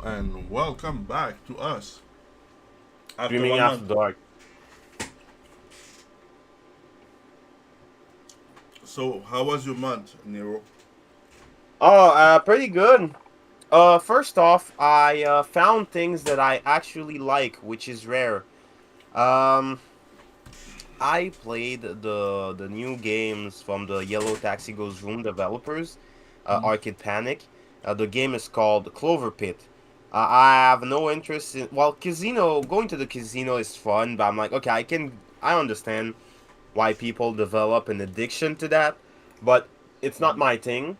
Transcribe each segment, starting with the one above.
and welcome back to us after Streaming one after month. dark. So, how was your month, Nero? Oh, pretty good. First off, I found things that I actually like, which is rare. Um, I played the new games from the Yellow Taxi Goes Room developers, Arcade Panic. The game is called Clover Pit. I have no interest in casino. Going to the casino is fun, but I'm like, okay, I understand why people develop an addiction to that, but it's not my thing.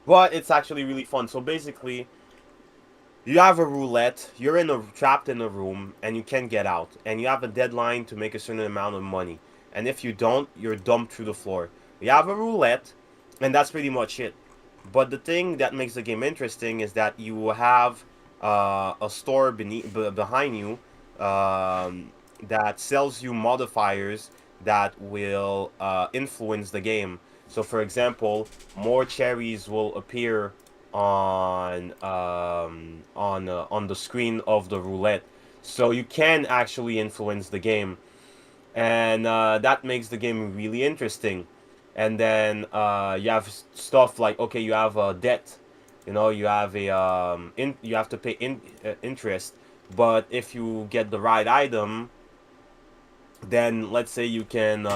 But it's actually really fun. So basically, you have a roulette. You're trapped in a room, and you can't get out. And you have a deadline to make a certain amount of money. And if you don't, you're dumped through the floor. You have a roulette, and that's pretty much it. But the thing that makes the game interesting is that you have a store behind you that sells you modifiers that will influence the game. So, for example, more cherries will appear on the screen of the roulette, so you can actually influence the game, and that makes the game really interesting. And then you have stuff like, okay, you have a debt, you have you have to pay interest, but if you get the right item, then let's say you can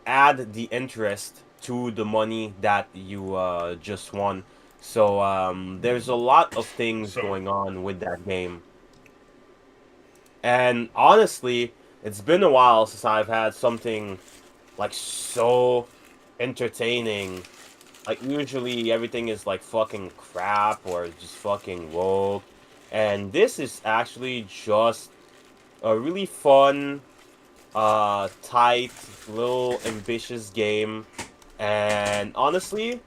add the interest to the money that you just won. So there's a lot of things So, going on with that game. And honestly, it's been a while since I've had something like so entertaining. Like usually everything is like fucking crap or just fucking woke. And this is actually just a really fun, tight, little ambitious game. And honestly,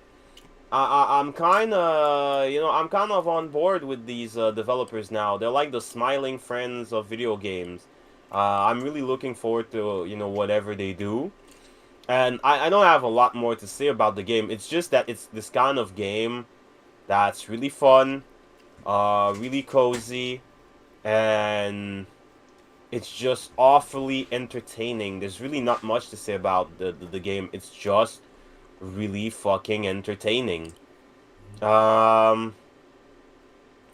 I'm kind of, I'm kind of on board with these developers now. They're like the smiling friends of video games. I'm really looking forward to, whatever they do. And I don't have a lot more to say about the game. It's just that it's this kind of game that's really fun, really cozy, and it's just awfully entertaining. There's really not much to say about the game. It's just really fucking entertaining. Um,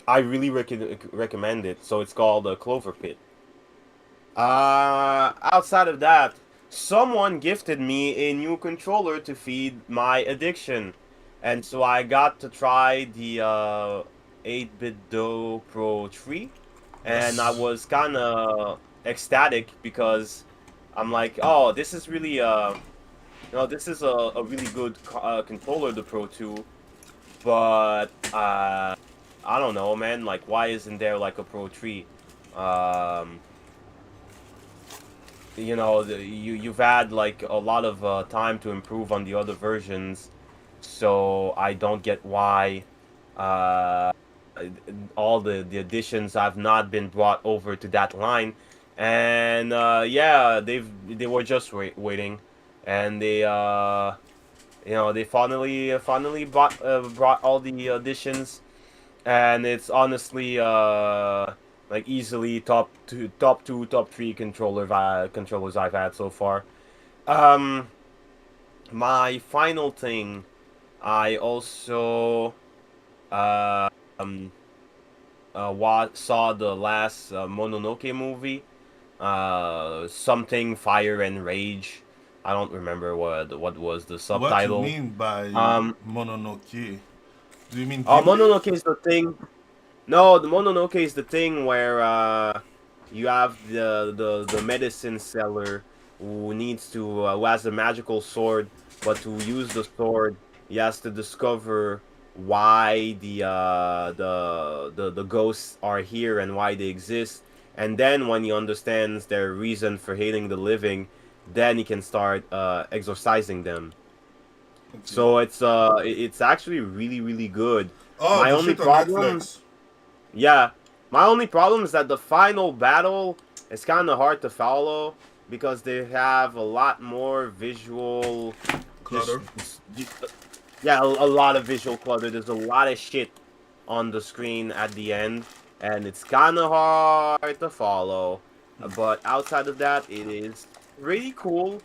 I really recommend it. So it's called Clover Pit. Outside of that, someone gifted me a new controller to feed my addiction, and so I got to try the 8-bit Do Pro 3, and I yes. was kind of ecstatic because I'm like, oh, this is really this is a really good controller, the Pro 2, but I don't know, man. Like, why isn't there like a Pro 3? Um, you've had like a lot of time to improve on the other versions, so I don't get why uh, all the additions have not been brought over to that line. And yeah, they were just waiting, and they finally brought all the additions, and it's honestly like easily top three controllers I've had so far. Um, my final thing, I also uh, um saw the last Mononoke movie, something Fire and Rage. I don't remember what was the What you subtitle. mean by Um, Mononoke? Do you mean Ghibli? Mononoke is the thing. No, the Mononoke is the thing where you have the medicine seller who has a magical sword, but to use the sword, he has to discover why the ghosts are here and why they exist. And then when he understands their reason for hating the living, then he can start exorcising them. Okay. So it's actually really good. Oh, My the only shit on problem Netflix. Yeah, my only problem is that the final battle is kind of hard to follow because they have a lot more visual, just, Clutter. just yeah, a lot of visual clutter. There's a lot of shit. on the screen at the end, and it's kind of hard to follow. But outside of that, it is really cool,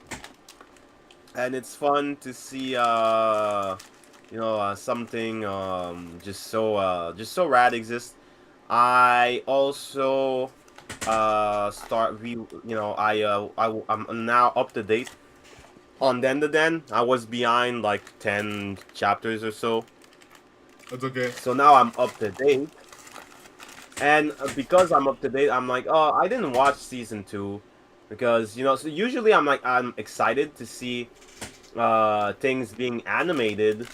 and it's fun to see something just so rad exists. I also I'm now up to date on Den. I was behind like 10 chapters or so. It's okay. So now I'm up to date. And because I'm up to date, I'm like, oh, I didn't watch season 2 because, so usually I'm excited to see things being animated,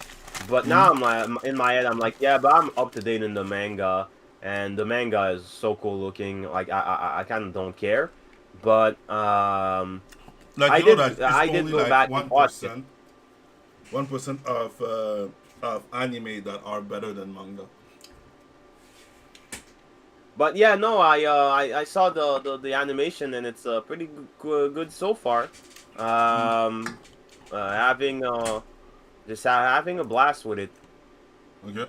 but now I'm like, in my head I'm like, yeah, but I'm up to date in the manga, and the manga is so cool looking. Like I kind of don't care, but Like I you know did that it's I did only go like back and watch it. 1% of anime that are better than manga. But yeah, no, I saw the animation, and it's pretty good so far. Um, having just having a blast with it. Okay.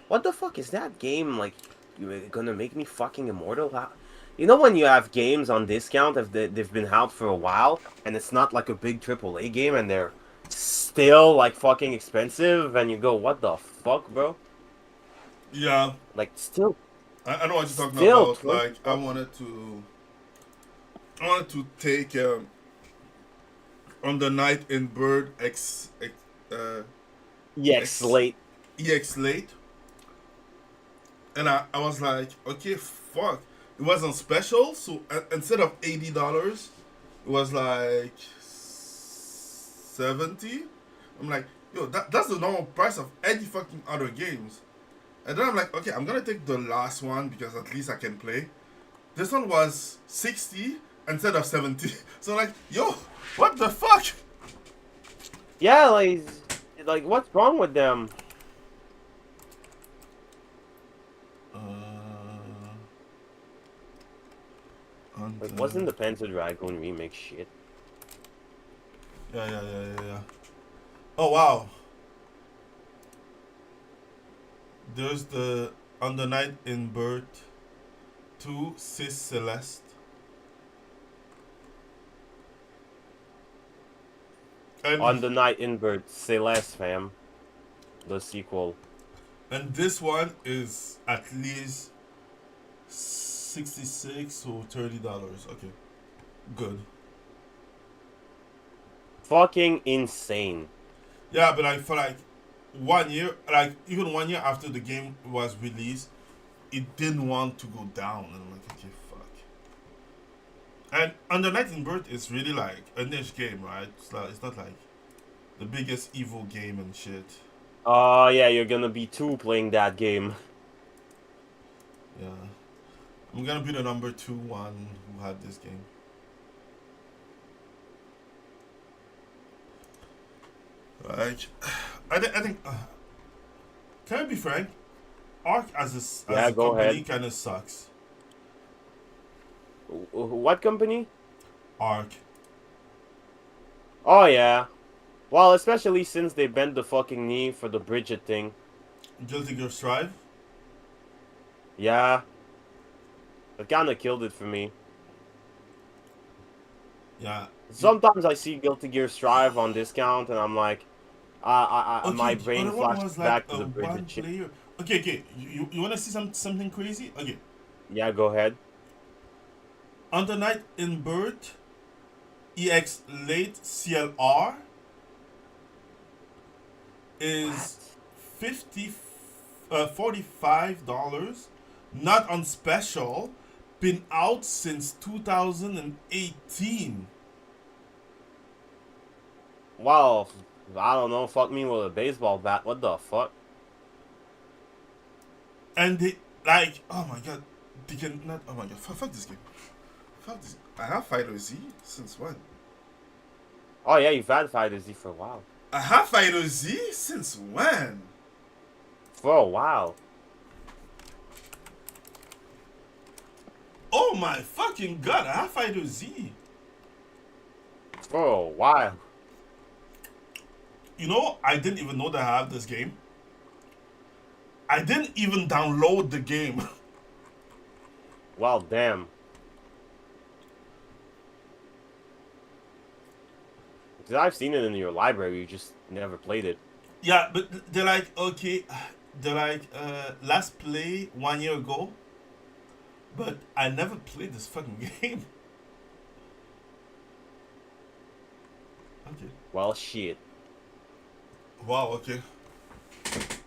What the fuck is that game like? You gonna make me fucking immortal? You know when you have games on discount if they've been out for a while and it's not like a big AAA game and they're still like fucking expensive and you go, what the fuck, bro? Yeah, Like still I know what you're talking still about. 20 Like bucks. I wanted to take on the night in Bird Yes, X late. EX late, and I was like, okay, fuck. It wasn't special, so instead of $80, it was like 70. I'm like, yo, that's the normal price of any fucking other games. And then I'm like, okay, I'm gonna take the last one because at least I can play. This one was 60 instead of 70. So like, yo, what the fuck? Yeah, like what's wrong with them? Uh, Like wasn't the Panzer Dragoon remake shit? yeah. Oh wow. There's the On the Night in Bird 2 Cis Celeste. On And the Night in Bird, Celeste, fam. The sequel. this one is at least 66 or $30. Okay. Good. Fucking insane. Yeah, but like for like 1 year, like even 1 year after the game was released, it didn't want to go down. And I'm like, okay, fuck. And Under Night in Birth is really like a niche game, right? It's not like the biggest evil game and shit. Oh yeah, you're gonna be two playing that game. Yeah. I'm gonna be the number 2 one who had this game. Like, I think. Can I be frank? Arc as Yeah, a go company ahead. kind of sucks. What company? Arc. Oh yeah. Well, especially since they bent the fucking knee for the Bridget thing. Guilty Gear Strive. Yeah. That kinda killed it for me. Yeah. Sometimes I see Guilty Gear Strive on discount and I'm like, my Okay, the brain other one flashes was like back to a the one Bridget shit. player. Okay. You wanna see something crazy? Okay. Yeah, go ahead. On the Night in Birth, EX Late CLR is What? 50 $45, not on special, been out since 2018. Well, I don't know. Fuck me with a baseball bat. What the fuck? And they like, oh my god, they can not. Oh my god, fuck this game. Fuck this. I have Fighter Z since when? Oh yeah, you've had Fighter Z for a while. I have Fighter Z since when? For a while. Oh my fucking god, I have Fighter Z. For a while. You know, I didn't even know that I have this game. I didn't even download the game. Well, damn. Because I've seen it in your library, you just never played it. Yeah, but they're like, okay, they're like, last play 1 year ago, but I never played this fucking game. Okay. Well, shit. Wow, okay.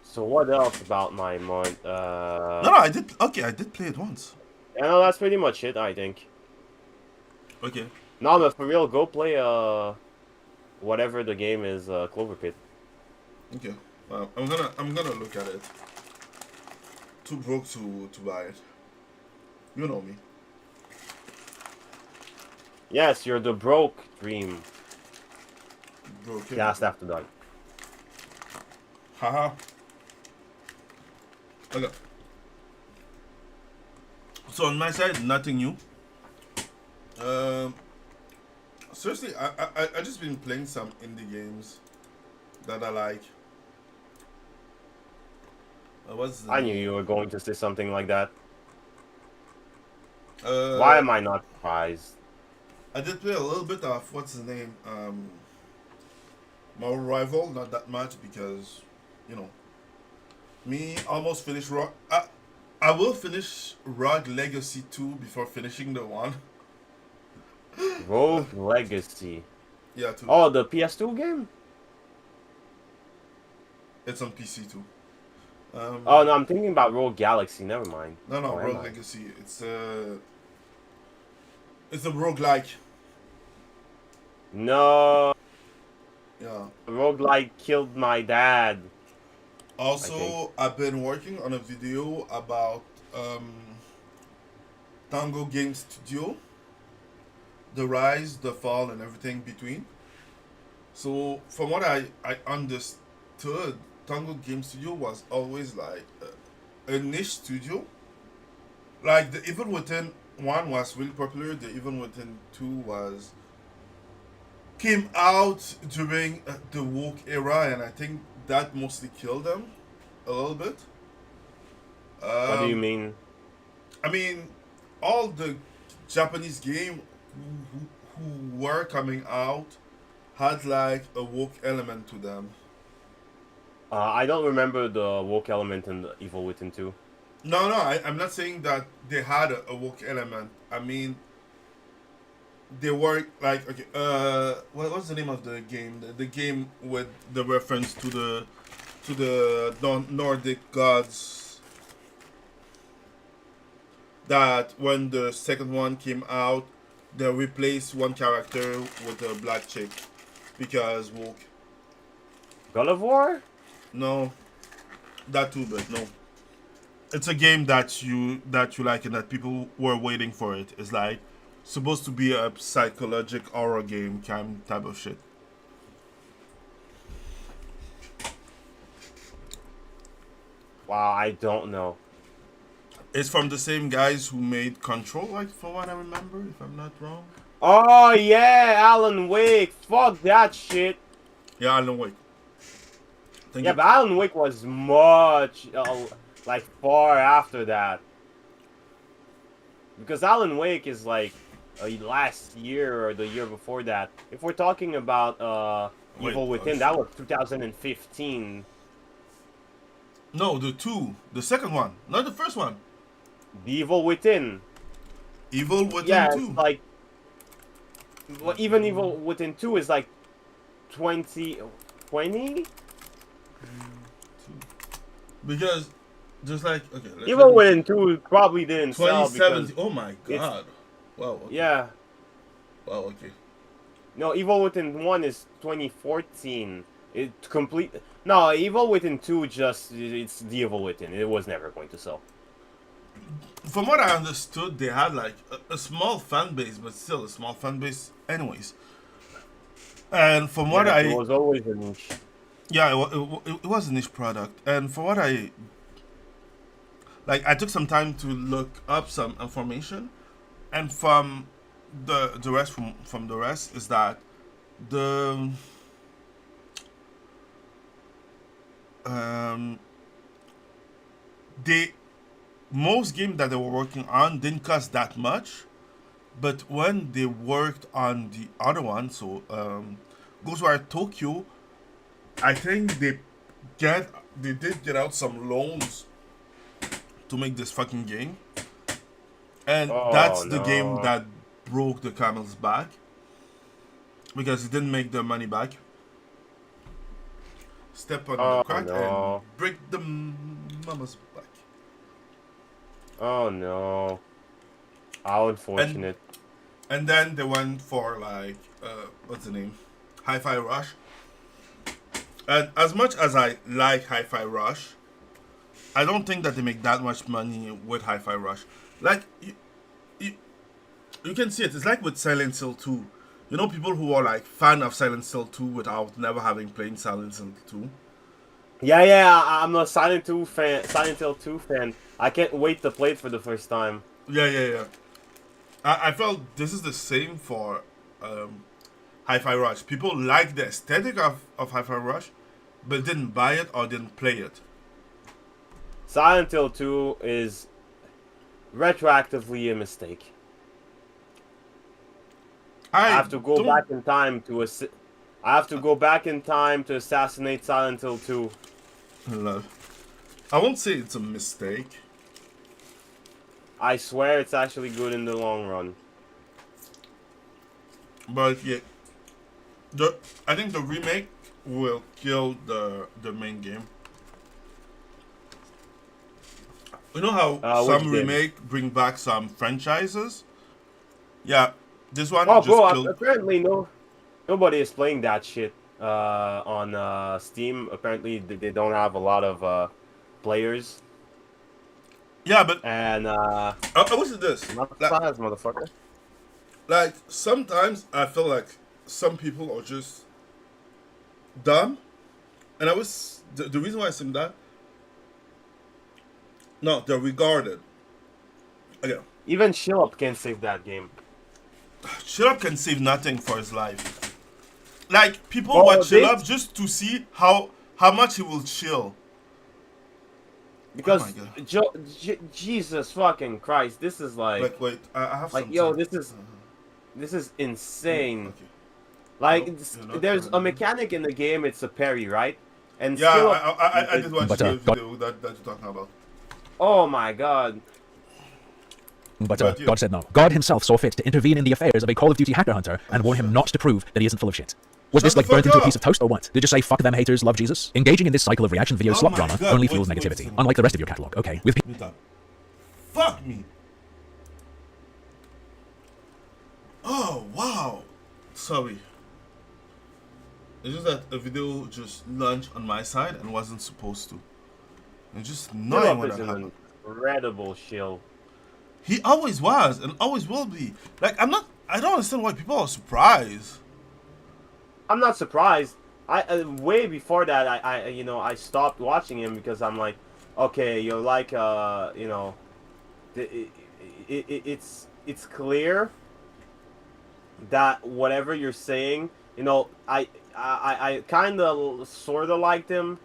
So what else about my month? No, I did, okay, I did play it once. Yeah, no, that's pretty much it, I think. Okay. No, but for real, go play, whatever the game is, Clover Pit. Okay. Well, I'm gonna look at it. Too broke to buy it. You know me. Yes, you're the broke dream. Broke. Cast after dark. Haha. Okay. So on my side, nothing new. Seriously, I just been playing some indie games that I like. What's the I knew name? you were going to say something like that. Uh, Why am I not surprised? I did play a little bit of what's the name? Marvel Rival, not that much because, you know, me almost finished Rock. I will finish Rogue Legacy 2 before finishing the one. Rogue Legacy. Yeah, 2. Oh, the PS2 game? It's on PC too. Oh, no, I'm thinking about Rogue Galaxy. Never mind. No, Oh, am Rogue I? Legacy. It's a roguelike. No, Yeah. roguelike killed my dad. Also, I've been working on a video about Tango Game Studio, the rise, the fall, and everything between. So, from what I understood, Tango Game Studio was always like a niche studio. Like the Evil Within 1 was really popular. The Evil Within 2 was came out during the woke era, and I think that mostly killed them a little bit. What do you Um, mean? I mean, all the Japanese game who were coming out had like a woke element to them. I don't remember the woke element in the Evil Within 2. No, I'm not saying that they had a woke element. I mean, they were like, okay, what's the name of the game? The game with the reference to the Nordic gods. That when the second one came out, they replaced one character with a black chick because woke. God of War? No, that too, but no. It's a game that you like and that people were waiting for it. It's like supposed to be a psychological horror game kind type of shit. Wow, I don't know. It's from the same guys who made Control, like from what I remember, if I'm not wrong. Oh, yeah, Alan Wake. Fuck that shit. Yeah, Alan Wake. Thank Yeah, you. but Alan Wake was much, like, far after that. Because Alan Wake is, like, last year or the year before that. If we're talking about Evil Within, that was 2015. No, the second one, not the first one. The Evil Within. Evil Within Yeah, 2. it's like... Well, even Evil Within 2 is, like, 2020? Because just like okay, Evil Within 2 probably didn't sell because 2017. Oh my god! Wow. Okay. yeah. Wow. Okay. No, Evil Within 1 is 2014. It complete. No, Evil Within 2 it's the Evil Within. It was never going to sell. From what I understood, they had like a small fan base, but still a small fan base, anyways. And from what It was always a niche. yeah, it was a niche product. And for what I took some time to look up some information, and from the rest is that the um, they most games that they were working on didn't cost that much, but when they worked on the other one, so Ghostwire Tokyo, I think they did get out some loans to make this fucking game, and Oh that's the game no. that broke the camel's back because it didn't make the money back. Step on the Oh crack and no. break the mama's back. Oh no. How And unfortunate. and then they went for like what's the name, Hi-Fi Rush. And as much as I like Hi-Fi Rush, I don't think that they make that much money with Hi-Fi Rush. Like you, you can see it. It's like with Silent Hill 2. You know, people who are like fan of Silent Hill 2 without never having played Silent Hill 2. Yeah, yeah, I'm a Silent Hill 2 fan. I can't wait to play it for the first time. Yeah, yeah, yeah. I felt this is the same for Hi-Fi Rush. People like the aesthetic of Hi-Fi Rush, but didn't buy it or didn't play it. Silent Hill 2 is retroactively a mistake. I I have to go don't back in time to I have to go back in time to assassinate Silent Hill 2. love. I won't say it's a mistake. I swear it's actually good in the long run. But yeah, I think the remake will kill the main game. You know how Which some game? remake bring back some franchises? Yeah, this one Oh, just bro, killed. apparently nobody is playing that shit on Steam. Apparently they don't have a lot of players. Yeah, but And I wish it this. not Like, surprised, motherfucker. like sometimes I feel like some people are just dumb, and I was the reason why I say that. No, they're regarded. Okay, Even Chill Up can't save that game. Shillup can save nothing for his life. Like people Well, watch they Shillup just to see how much he will chill. Oh my because god! Jesus fucking Christ, this is Like wait, I have like some yo, time. this is Oh, insane. okay. Like Nope, you're not there's a running. mechanic in the game. It's a parry, right? And Yeah, Skill Up. I did watch But the God, video that you're talking about. Oh my God. But yeah, God said no. God himself saw fit to intervene in the affairs of a Call of Duty hacker hunter and warn him not to prove that he isn't full of shit. Was Shut this the like burnt fuck into a up! piece of toast or what? Did you say fuck them haters, love Jesus? Engaging in this cycle of reaction video Oh slop my drama God, only wait, fuels wait a negativity, second. unlike the rest of your catalog. Okay, with Mute up. Fuck me. Oh wow. Sorry. It's just that a video just launched on my side and wasn't supposed to. It's just Skill annoying Up when is that an happens. incredible shill. He always was and always will be. Like I don't understand why people are surprised. I'm not surprised. I way before that, I stopped watching him because I'm like, okay, you're like, it's clear that whatever you're saying, I kind of sort of liked him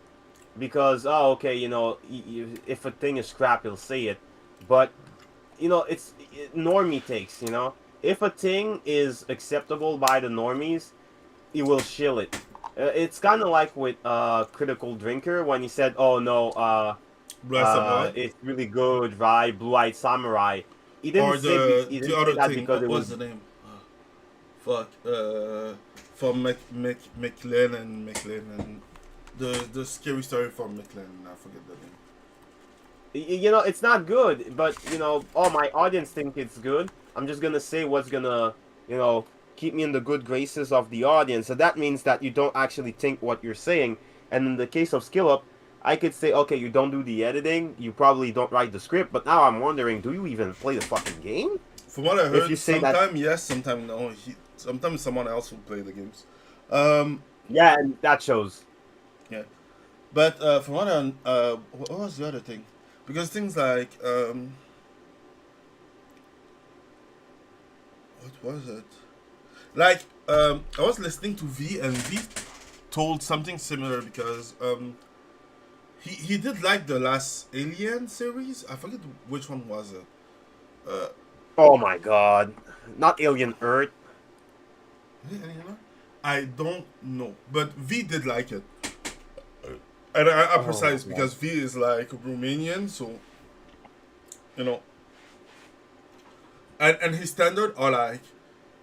because okay, if a thing is crap, he'll say it, but it's normie takes, if a thing is acceptable by the normies, he will shill it. It's kind of like with Critical Drinker when he said, "Oh no, Bless the boy. it's really good, right? Blue-eyed samurai." He didn't Or say he the didn't say other that thing, because it what's was. the name? Fuck. From McLean and the scary story from McLean. I forget the name. It's not good, but oh, my audience think it's good. I'm just gonna say what's gonna, keep me in the good graces of the audience. So that means that you don't actually think what you're saying. And in the case of Skill Up, I could say, okay, you don't do the editing, you probably don't write the script, but now I'm wondering, do you even play the fucking game? From what I If heard, you say that, sometimes yes, sometimes no. Sometimes someone else will play the games. yeah, and that shows. Yeah, but from what I what was the other thing? Because things like what was it? Like I was listening to V and V told something similar because he did like the last Alien series. I forget which one was it. Oh my god. Not Alien Earth. Is it Alien? I don't know, but V did like it, and I'm Oh precise my because V is like Romanian, so you know. And his standard are like,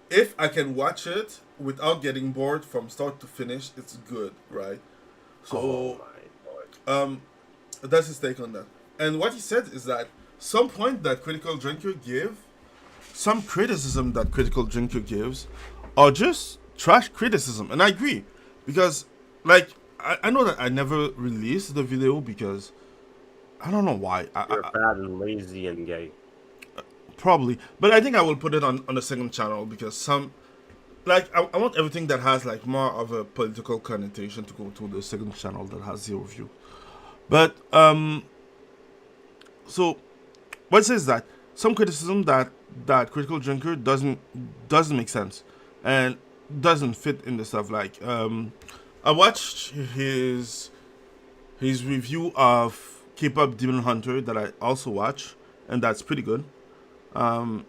if I can watch it without getting bored from start to finish, it's good, right? Oh So my lord. that's his take on that. And what he said is that some point that Critical Drinker give, some criticism that Critical Drinker gives, are just trash criticism, and I agree, because like I know that I never released the video because I don't know why. You're bad and lazy and gay. Probably, but I think I will put it on the second channel because some, like I want everything that has like more of a political connotation to go to the second channel that has 0 view. But so what says that some criticism that Critical Drinker doesn't make sense and doesn't fit in the stuff. Like I watched his review of K-pop Demon Hunter that I also watch, and that's pretty good. And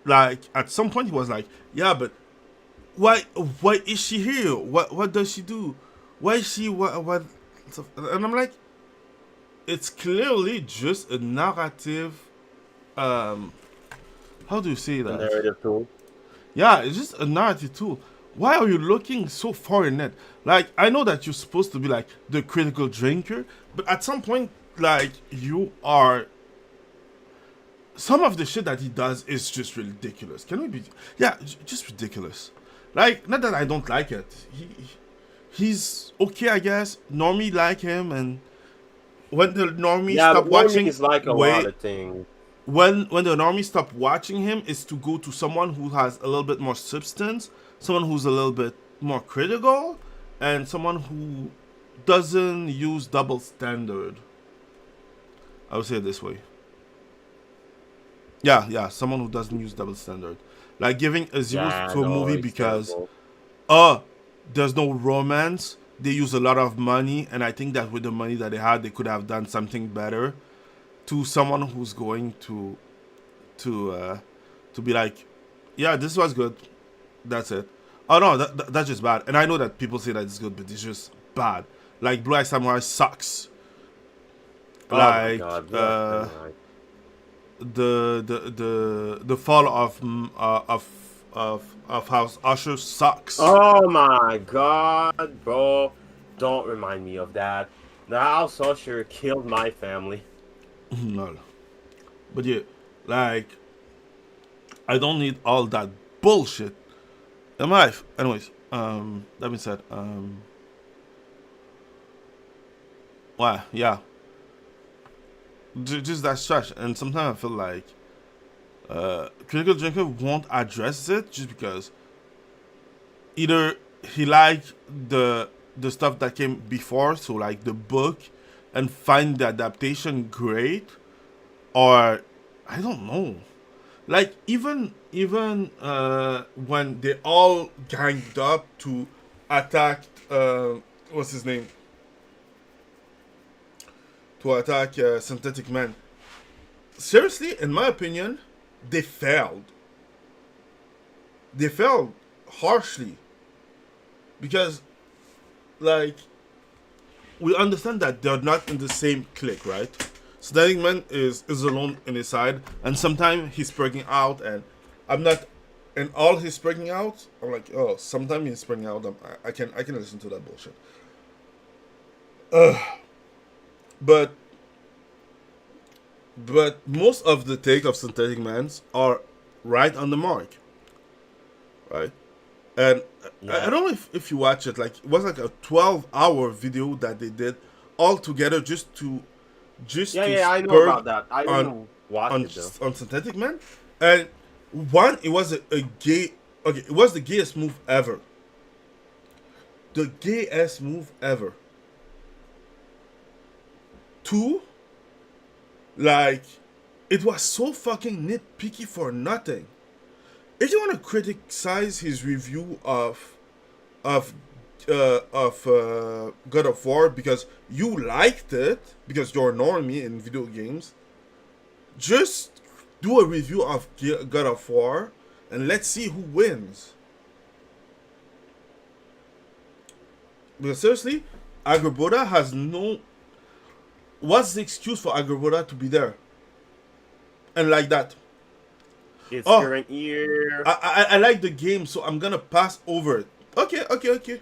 like at some point he was like, yeah, but why is she here? What does she do? Why is she what and I'm like, it's clearly just a narrative, how do you say A that? narrative tool. Yeah, it's just a narrative tool. Why are you looking so far in it? Like, I know that you're supposed to be like the critical drinker, but at some point, like, you are. Some of the shit that he does is just ridiculous. Can we be? Yeah, just ridiculous. Like, not that I don't like it. He's okay, I guess. Normie like him, and when the normie Yeah, stop but watching, is like a lot of things. when the normie stop watching him is to go to someone who has a little bit more substance, someone who's a little bit more critical, and someone who doesn't use double standard. I would say it this way. Yeah, someone who doesn't use double standard. Like giving a 0 Yeah, to a no, movie it's because terrible. there's no romance. They use a lot of money, and I think that with the money that they had, they could have done something better. To someone who's going to be like, yeah, this was good. That's it. Oh no, that's just bad. And I know that people say that it's good, but it's just bad. Like Blue Eye Samurai sucks. Oh my Like god. Yeah, the fall of House Usher sucks. oh my god, bro. Don't remind me of that. The house usher killed my family. No, but yeah, like I don't need all that bullshit in my life. Anyways, that being said, well, yeah, just that trash. And sometimes I feel like Critical Drinker won't address it just because either he liked the stuff that came before, so like the book, and find the adaptation great, or I don't know. Like even when they all ganged up to attack what's his name, to attack Synthetic Man. Seriously, in my opinion, they failed. They failed harshly because, like, we understand that they're not in the same clique, right? Synthetic Man is alone in his side, and sometimes he's breaking out, and I'm not. And all he's breaking out, I'm like, oh, sometimes he's breaking out. I can listen to that bullshit. But most of the take of Synthetic Mans are right on the mark, right? And I don't know if you watch it. Like, it was like a 12-hour video that they did all together just to I know about that. I didn't watch it though. on Synthetic Man. And one, it was a gay. Okay, it was the gayest move ever. The gayest move ever. Two, like, it was so fucking nitpicky for nothing. If you want to criticize his review of God of War because you liked it because you're a normie in video games, just do a review of God of War and let's see who wins. Because seriously, Agrabota has no. What's the excuse for Agrabota to be there? And like that. It's Oh, current year. I like the game, so I'm gonna pass over it. Okay.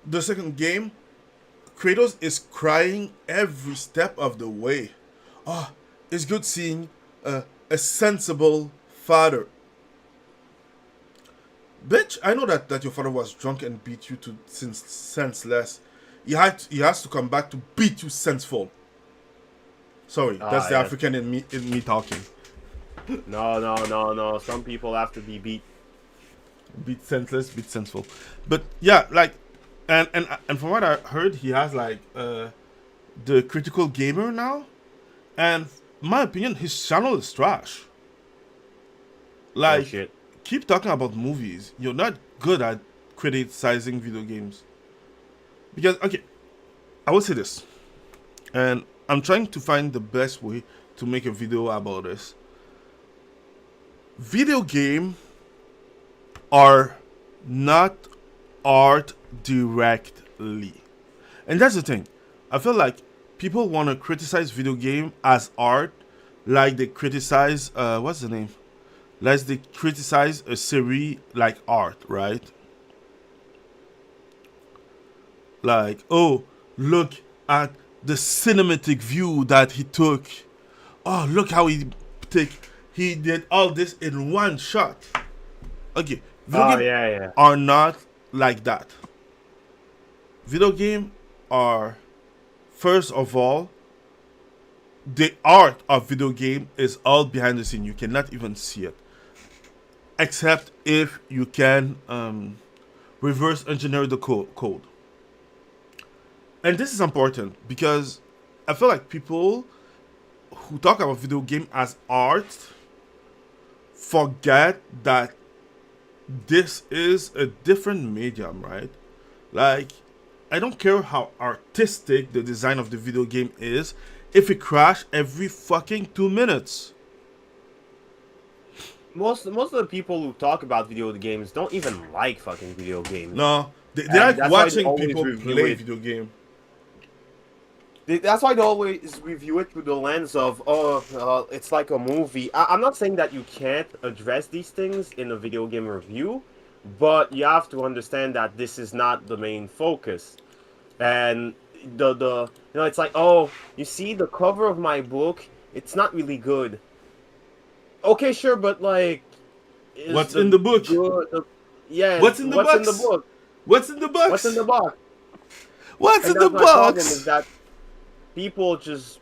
The second game, Kratos is crying every step of the way. Oh, it's good seeing a sensible father. Bitch, I know that your father was drunk and beat you to senseless. He has to come back to beat you senseful. Sorry, that's the Yes. African in me talking. No. Some people have to be beat. Beat senseless, beat senseful. But yeah, like, and from what I heard, he has like the critical gamer now, and in my opinion, his channel is trash. Like, Bullshit. keep talking about movies. You're not good at criticizing video games. Because okay, I will say this, and I'm trying to find the best way to make a video about this. Video game are not art directly. And that's the thing. I feel like people want to criticize video game as art like they criticize what's the name? Like they criticize a series like art, right? Like, oh, look at the cinematic view that he took. Oh, look how he did all this in one shot. Okay, video game Yeah. are not like that. Video game are, first of all, the art of video game is all behind the scene. You cannot even see it, except if you can reverse engineer the code. And this is important because I feel like people who talk about video game as art forget that this is a different medium, right? Like, I don't care how artistic the design of the video game is if it crash every fucking 2 minutes. Most of the people who talk about video games don't even like fucking video games. No, they And like that's why they watching always people review play it. video game. That's why they always review it through the lens of, it's like a movie. I'm not saying that you can't address these things in a video game review, but you have to understand that this is not the main focus. And it's like, oh, you see the cover of my book, it's not really good. Okay, sure, but like, What's in the book? Yeah. What's in the box? In the book? What's in the box? What's in the box? What's And in the that's my problem, box? is that people just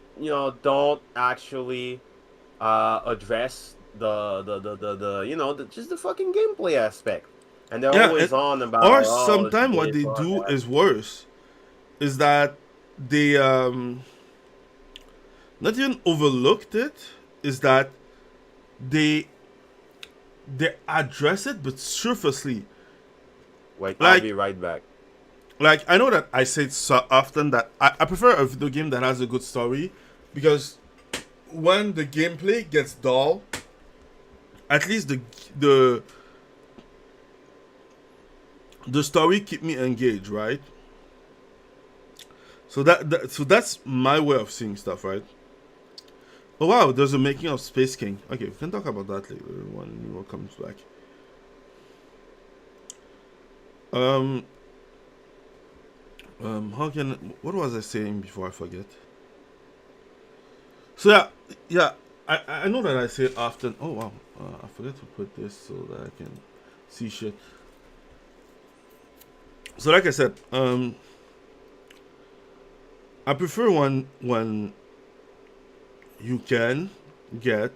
don't actually address just the fucking gameplay aspect, and they're always on about. Or sometimes what they do that. is worse, is that they not even overlooked it. Is that they address it but surfacely. Wait, like- I'll be right back. Like, I know that I say it so often that I prefer a video game that has a good story, because when the gameplay gets dull, at least the story keep me engaged, right? So that's my way of seeing stuff, right? Oh wow, there's a making of Space King. Okay, we can talk about that later when Nemo comes back. What was I saying before I forget? So yeah, I know that I say it often. Oh wow, I forgot to put this so that I can see shit. So like I said, I prefer when you can get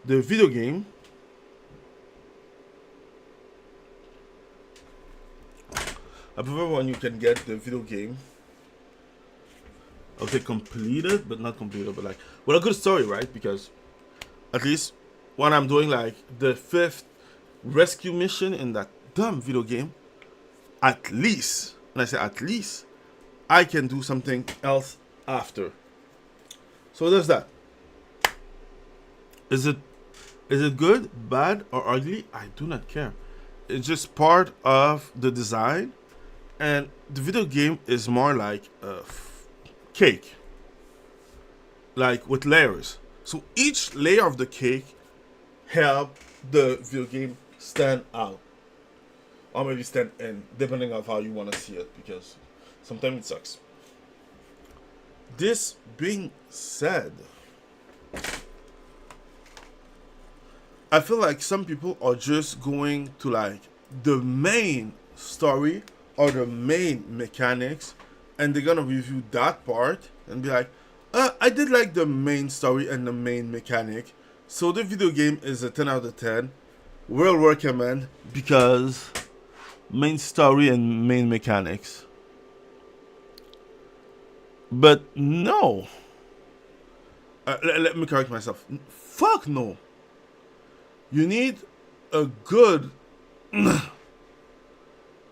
the video game. I prefer when you can get the video game. Okay, completed, but not completed, but like, with a good story, right? Because at least when I'm doing like the 5th rescue mission in that dumb video game, at least, and I say at least, I can do something else after. So there's that. Is it good, bad, or ugly? I do not care. It's just part of the design, and the video game is more like a cake, like with layers. So each layer of the cake help the video game stand out, or maybe stand in, depending on how you want to see it, because sometimes it sucks. This being said, I feel like some people are just going to like the main story or the main mechanics, and they're gonna review that part and be like, I did like the main story and the main mechanic, so the video game is a 10 out of 10. Will recommend because main story and main mechanics. But no. Let me correct myself. Fuck no. You need a good...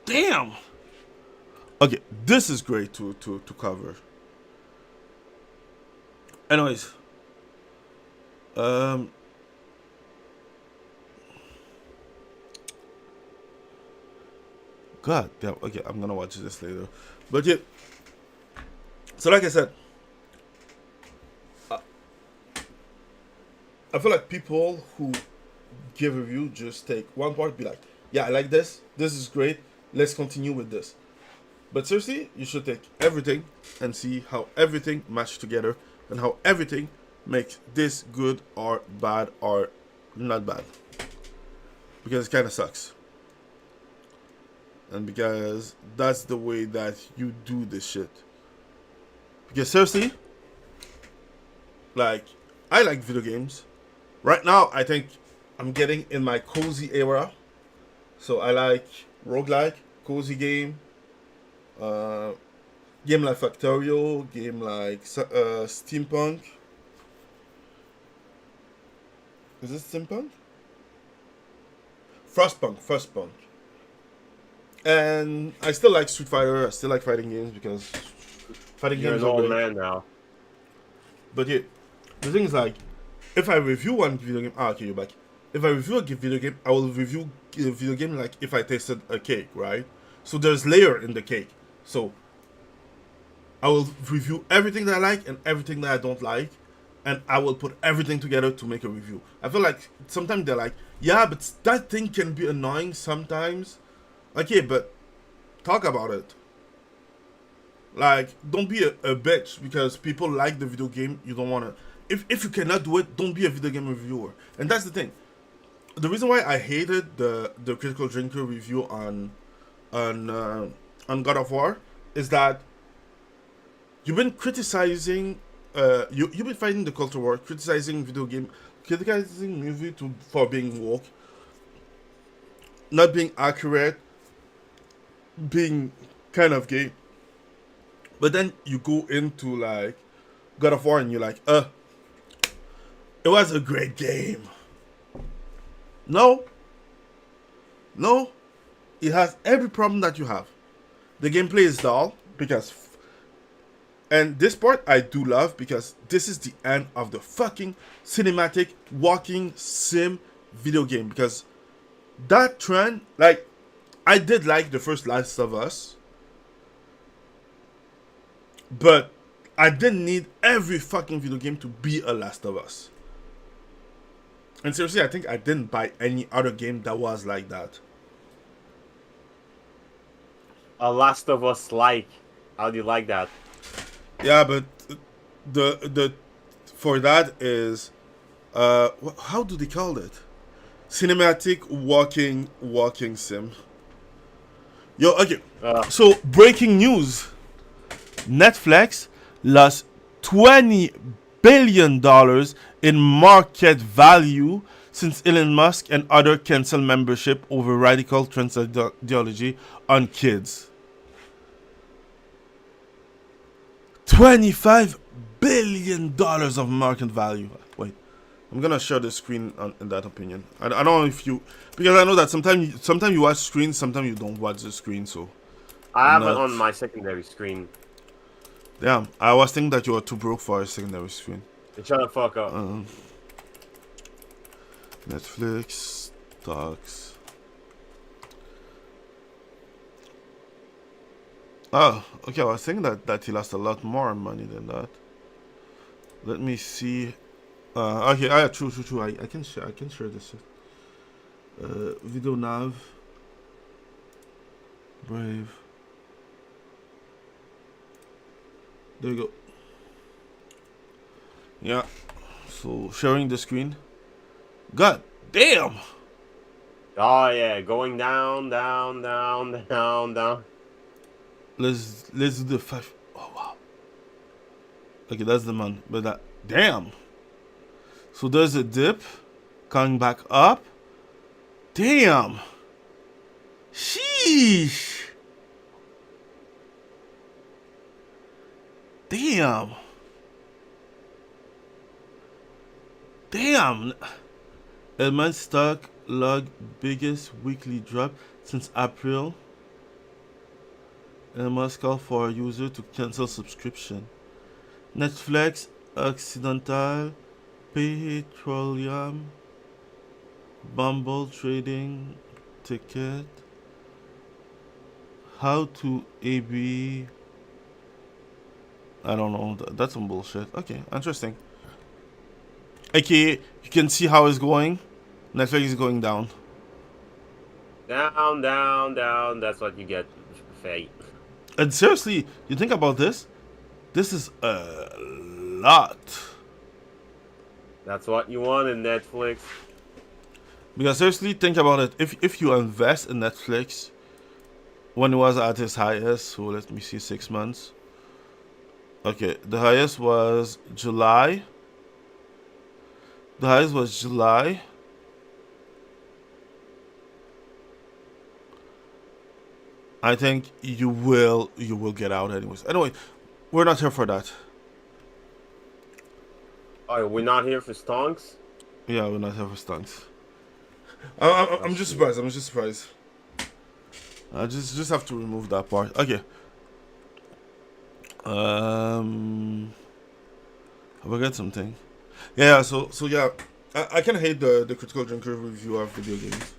Damn. Okay, this is great to cover. Anyways. God damn. Okay, I'm gonna watch this later. But yeah. So like I said, I feel like people who give a review just take one part, be like, yeah, I like this. This is great. Let's continue with this. But seriously, you should take everything and see how everything matches together and how everything makes this good or bad or not bad. Because it kind of sucks. And because that's the way that you do this shit. Because seriously, like, I like video games. Right now, I think I'm getting in my cozy era. So I like roguelike, cozy game, game like Factorio, game like Steampunk. Is it Steampunk? Frostpunk. And I still like Street Fighter. I still like fighting games because fighting You're games an are old great. man now. But yeah, the thing is like, if I review one video game, okay, you're back. If I review a video game, I will review a video game like if I tasted a cake, right? So there's layer in the cake. So I will review everything that I like and everything that I don't like, and I will put everything together to make a review. I feel like sometimes they're like, yeah, but that thing can be annoying sometimes. Okay, but talk about it. Like, don't be a bitch because people like the video game. You don't want to. If you cannot do it, don't be a video game reviewer. And that's the thing. The reason why I hated the Critical Drinker review on God of War is that you've been criticizing. You've been fighting the culture war, criticizing video game, criticizing movie for being woke, not being accurate, being kind of gay. But then you go into like God of War and you're like, it was a great game. No, it has every problem that you have. The gameplay is dull because, and this part I do love because this is the end of the fucking cinematic walking sim video game. Because that trend, like, I did like the first Last of Us, but I didn't need every fucking video game to be a Last of Us. And seriously, I think I didn't buy any other game that was like that. A Last of Us like. How do you like that? Yeah, but the for that is how do they call it? Cinematic walking sim. Yo, okay. So breaking news. Netflix lost $20 billion in market value since Elon Musk and others cancel membership over radical trans ideology on kids. $25 billion of market value. Wait, I'm gonna share the screen in that opinion. I don't know if you, because I know that sometimes you watch screens, sometimes you don't watch the screen. So I have it Not. on my secondary screen. Damn, I was thinking that you were too broke for a secondary screen. Shut the fuck up. Netflix, stocks. Oh, okay. I was thinking that he lost a lot more money than that. Let me see. Okay. True. I can share this. Video nav. Brave. There you go. Yeah. So sharing the screen. God damn. Oh yeah, going down. Let's do the 5. Oh wow. Okay, that's the man. But that damn. So there's a dip, coming back up. Damn. Sheesh. Damn. Element stock log biggest weekly drop since April. And must call for a user to cancel subscription. Netflix, Occidental, Petroleum, Bumble Trading, Ticket, How to AB. I don't know. That's some bullshit. Okay, interesting. Okay, you can see how it's going. Netflix is going down. Down. That's what you get, fate. And seriously, you think about this? This is a lot. That's what you want in Netflix. Because seriously, think about it. If you invest in Netflix when it was at its highest, so let me see, 6 months. Okay, the highest was July. I think you will get out anyways. Anyway, we're not here for that. Oh, we're not here for stonks? Yeah, we're not here for stunts. I'm just surprised. I just have to remove that part. Okay. Have I got something? Yeah. So yeah, I kind of hate the critical drinker review of video games.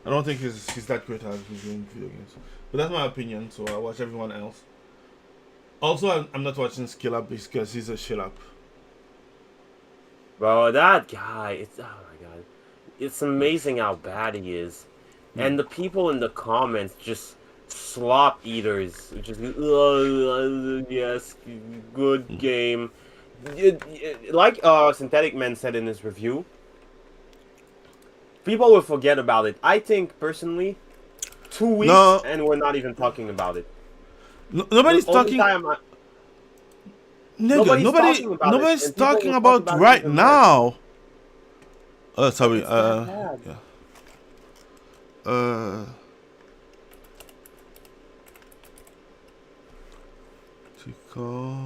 I don't think he's that great at reviewing video games. But that's my opinion. So I watch everyone else. Also, I'm not watching Skill Up because he's a shit up. Bro, that guy, oh my god. It's amazing how bad he is. And the people in the comments just slop eaters. Just, yes, good game. Like Synthetic Man said in his review, people will forget about it. I think, personally, 2 weeks and we're not even talking about it. Nobody's talking. Nigga, nobody's talking about right now. Oh, sorry. Yeah. Tico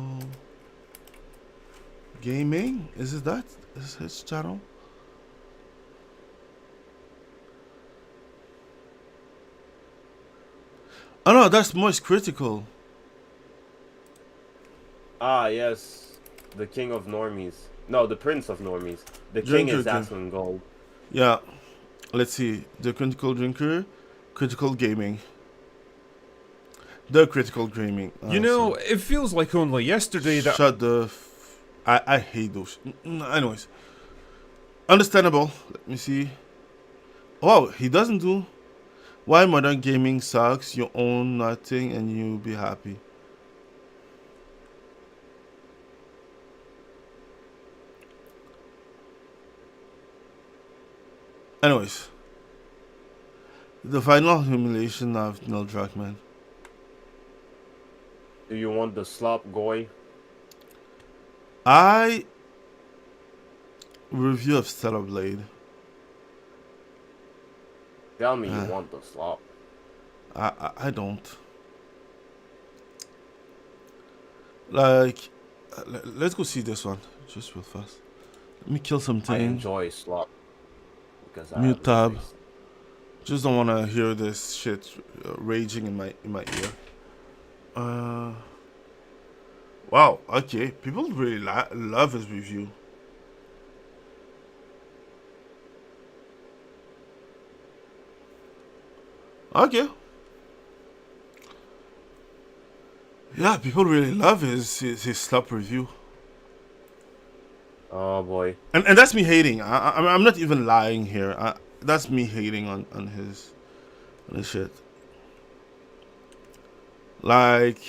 Gaming? Is it that? Is his channel? Oh no, that's most critical. Ah, yes. The king of normies. No, the prince of normies. The king is Aslan Gold. Yeah. Let's see. The critical drinker. Critical gaming. The critical gaming. You know, it feels like only yesterday that... Shut the... I hate those. Anyways. Understandable. Let me see. Oh, he doesn't do... Why modern gaming sucks, you own nothing and you'll be happy. Anyways. The final humiliation of Neil Druckmann. Do you want the slop goy? Review of Stellar Blade. Tell me you want the slop. I don't. Like, let's go see this one just real fast. Let me kill something. I enjoy slop because I mute tab. Just don't want to hear this shit raging in my ear. Uh, wow. Okay, people really love his review. Okay. Yeah, people really love his slop review. Oh boy. And that's me hating. I'm not even lying here. That's me hating on his shit. Like,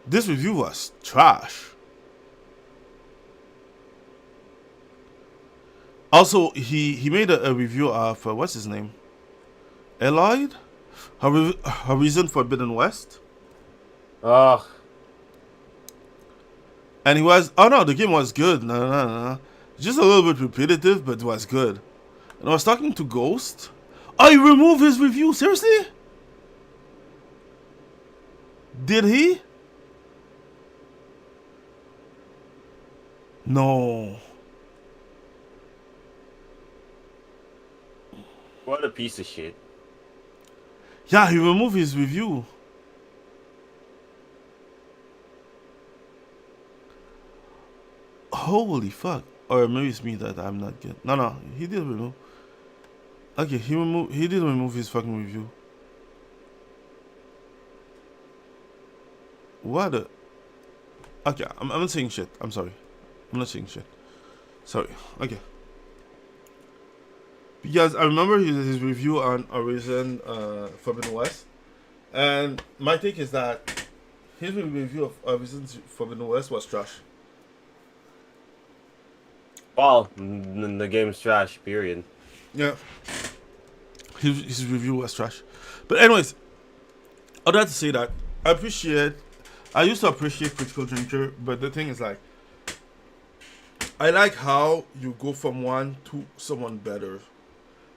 this review was trash. Also, he made a review of what's his name? Eloyd? Horizon Forbidden West. Ugh. And he was, oh no, the game was good. No. Just a little bit repetitive, but it was good. And I was talking to Ghost. Oh, he removed his review? Seriously? Did he? No. What a piece of shit. Yeah, he removed his review. Holy fuck. Or maybe it's me that I'm not getting. No, he did remove. Okay, he did remove his fucking review. What a... Okay, I'm not saying shit. I'm sorry. I'm not saying shit. Sorry. Okay. Because I remember his review on Horizon Forbidden West. And my take is that his review of Horizon Forbidden West was trash. Well, the game's trash, period. Yeah. His review was trash. But anyways, I'd like to say that I used to appreciate Critical Drinker, but the thing is like, I like how you go from one to someone better.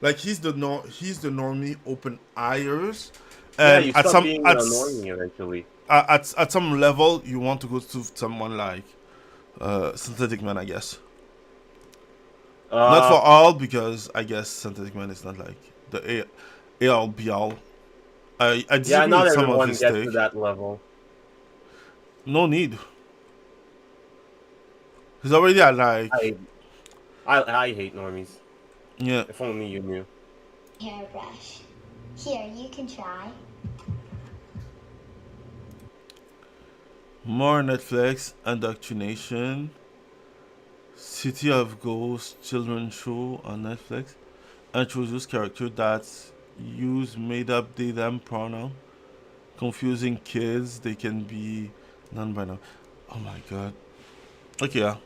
Like he's the normie open eyers, Yeah, and you at stop some being annoying eventually. at some level you want to go to someone like Synthetic Man, I guess. Not for all, because I guess Synthetic Man is not like the A all be all. I Yeah, disagree not with some of everyone his gets take. to that level. No need. He's already at like I hate normies. yeah. If only you knew. Hairbrush. Here, you can try. More Netflix indoctrination. City of Ghosts children's show on Netflix introduce characters that use made-up they them pronoun, confusing kids. They can be non-binary. Oh my god. Okay, yeah.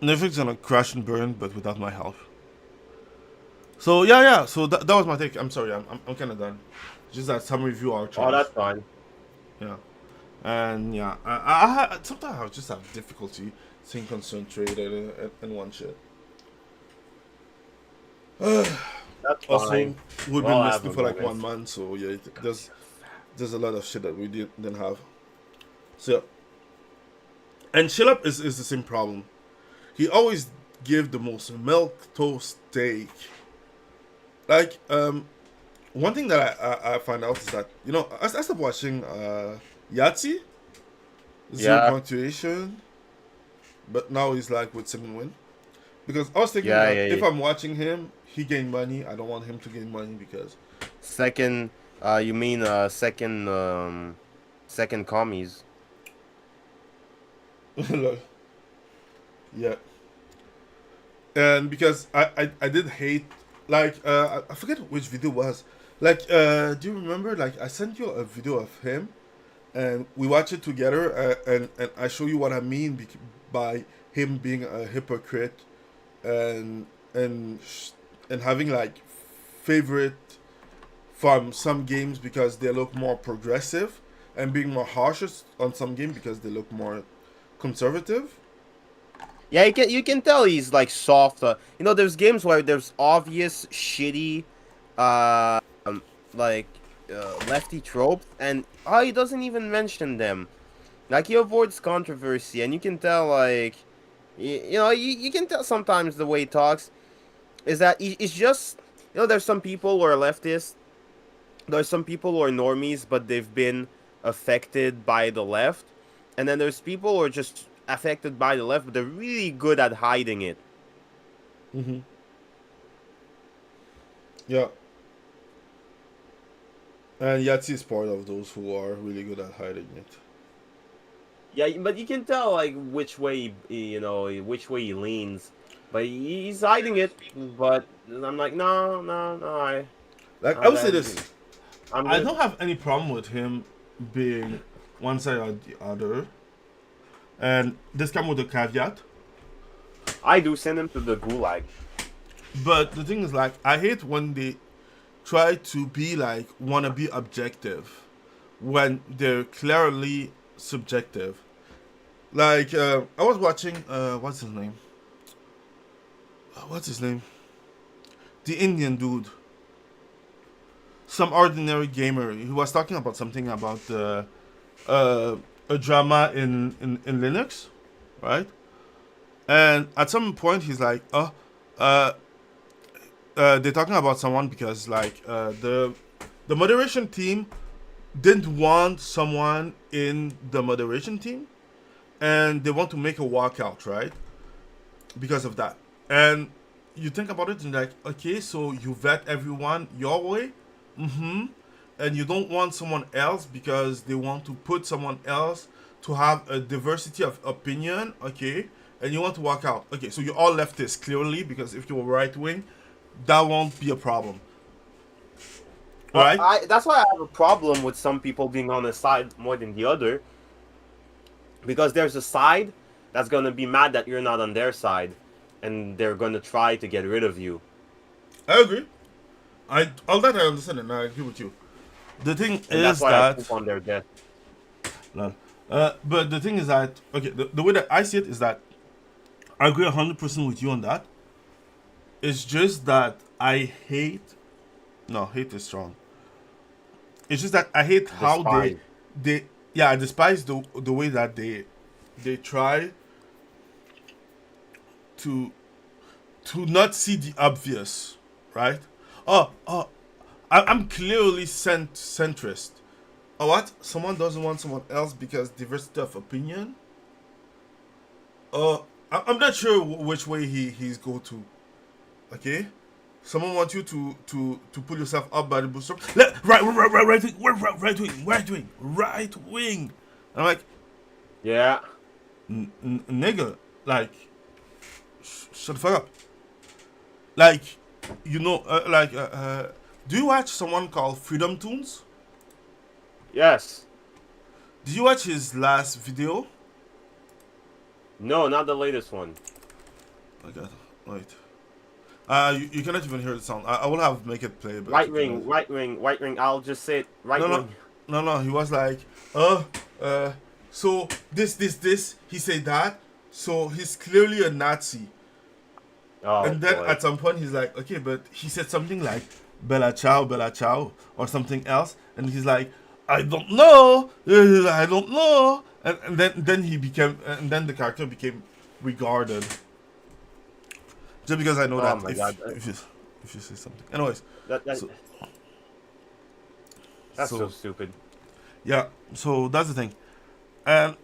Netflix gonna crash and burn, but without my help. So yeah. So that was my take. I'm sorry. I'm kind of done. Just that some review are trash. Oh, that's fine. Yeah. And yeah, I sometimes I just have difficulty staying concentrated in one shit. That's Also, fine. we've Well, been I listening have for a like moment. 1 month, so yeah, there's a lot of shit that we didn't have. So yeah. And Chillup is the same problem. He always give the most milk toast steak. Like one thing that I find out is that, you know, I stopped watching Yahtzee, Zero Yeah. Punctuation, but now he's like with 7 win. Because I was thinking Yeah, that yeah, if yeah. I'm watching him, he gain money. I don't want him to gain money because Second, you mean second commies? yeah. And because I did hate, like I forget which video it was. Like do you remember, like I sent you a video of him and we watch it together, and I show you what I mean by him being a hypocrite and and having like favorite from some games because they look more progressive, and being more harsh on some game because they look more conservative. Yeah, you can tell he's like soft. You know, there's games where there's obvious shitty, uh, like lefty tropes, and he doesn't even mention them. Like he avoids controversy, and you can tell like, you can tell sometimes the way he talks is that it's just, there's some people who are leftists there's some people who are normies, but they've been affected by the left, and then there's people who are just affected by the left, but they're really good at hiding it. Mm-hmm. Yeah. And Yahtzee is part of those who are really good at hiding it. Yeah, but you can tell like which way which way he leans, but he's hiding it. But I'm like, no, Like, I would say this. I'm I good. don't have any problem with him being one side or the other. And this comes with a caveat. I do send him to the gulag. But the thing is, like, I hate when they try to be like, wanna be objective when they're clearly subjective. Like, I was watching, what's his name? What's his name? The Indian dude. Some ordinary gamer. He was talking about something about a drama in Linux, right? And at some point he's like, they're talking about someone because like the moderation team didn't want someone in the moderation team, and they want to make a walkout, right? Because of that. And you think about it and like, okay, so you vet everyone your way, and you don't want someone else because they want to put someone else to have a diversity of opinion, okay? And you want to walk out, okay? So you're all leftists clearly, because if you're right wing, that won't be a problem, right? That's why I have a problem with some people being on a side more than the other, because there's a side that's gonna be mad that you're not on their side, and they're gonna try to get rid of you. I agree. All that I understand, and I agree with you. The thing And is that's why I that, poop on their death. no. But the thing is that, okay, the way that I see it is that I agree 100% with you on that. It's just that I hate, no, hate is strong. It's just that I hate how they yeah, I despise the way that they try to not see the obvious, right? I'm clearly centrist. Oh, what? Someone doesn't want someone else because diversity of opinion? I'm not sure which way he's go to. Okay? Someone wants you to pull yourself up by the bootstrap. Right wing. I'm like, Yeah. nigga, like, shut the fuck up. Like, do you watch someone called Freedom Tunes? Yes. Did you watch his last video? No, not the latest one. Oh god, wait. You cannot even hear the sound. I will have make it play. But Right wing. I'll just say it. Right wing. No. He was like, so this. He said that. So he's clearly a Nazi. Oh, And then boy. at some point he's like, okay, but he said something like Bella Ciao, or something else, and he's like, I don't know, and then he became, and then the character became regarded. Just because I know Oh that my God. if you say something, anyways, That's so so stupid. yeah, so that's the thing, and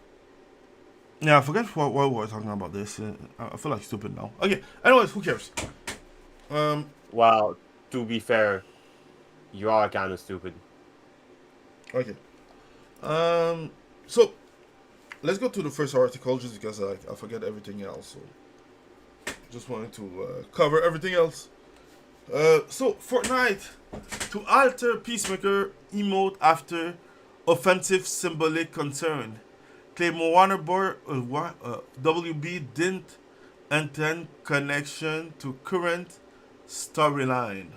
yeah, I forget what we were talking about this. I feel like stupid now. Okay, anyways, who cares? Well, to be fair, you are kind of stupid. Okay. So let's go to the first article just because I forget everything else. So just wanted to cover everything else. So Fortnite to alter Peacemaker emote after offensive symbolic concern. Claim Warner WB didn't intend connection to current storyline.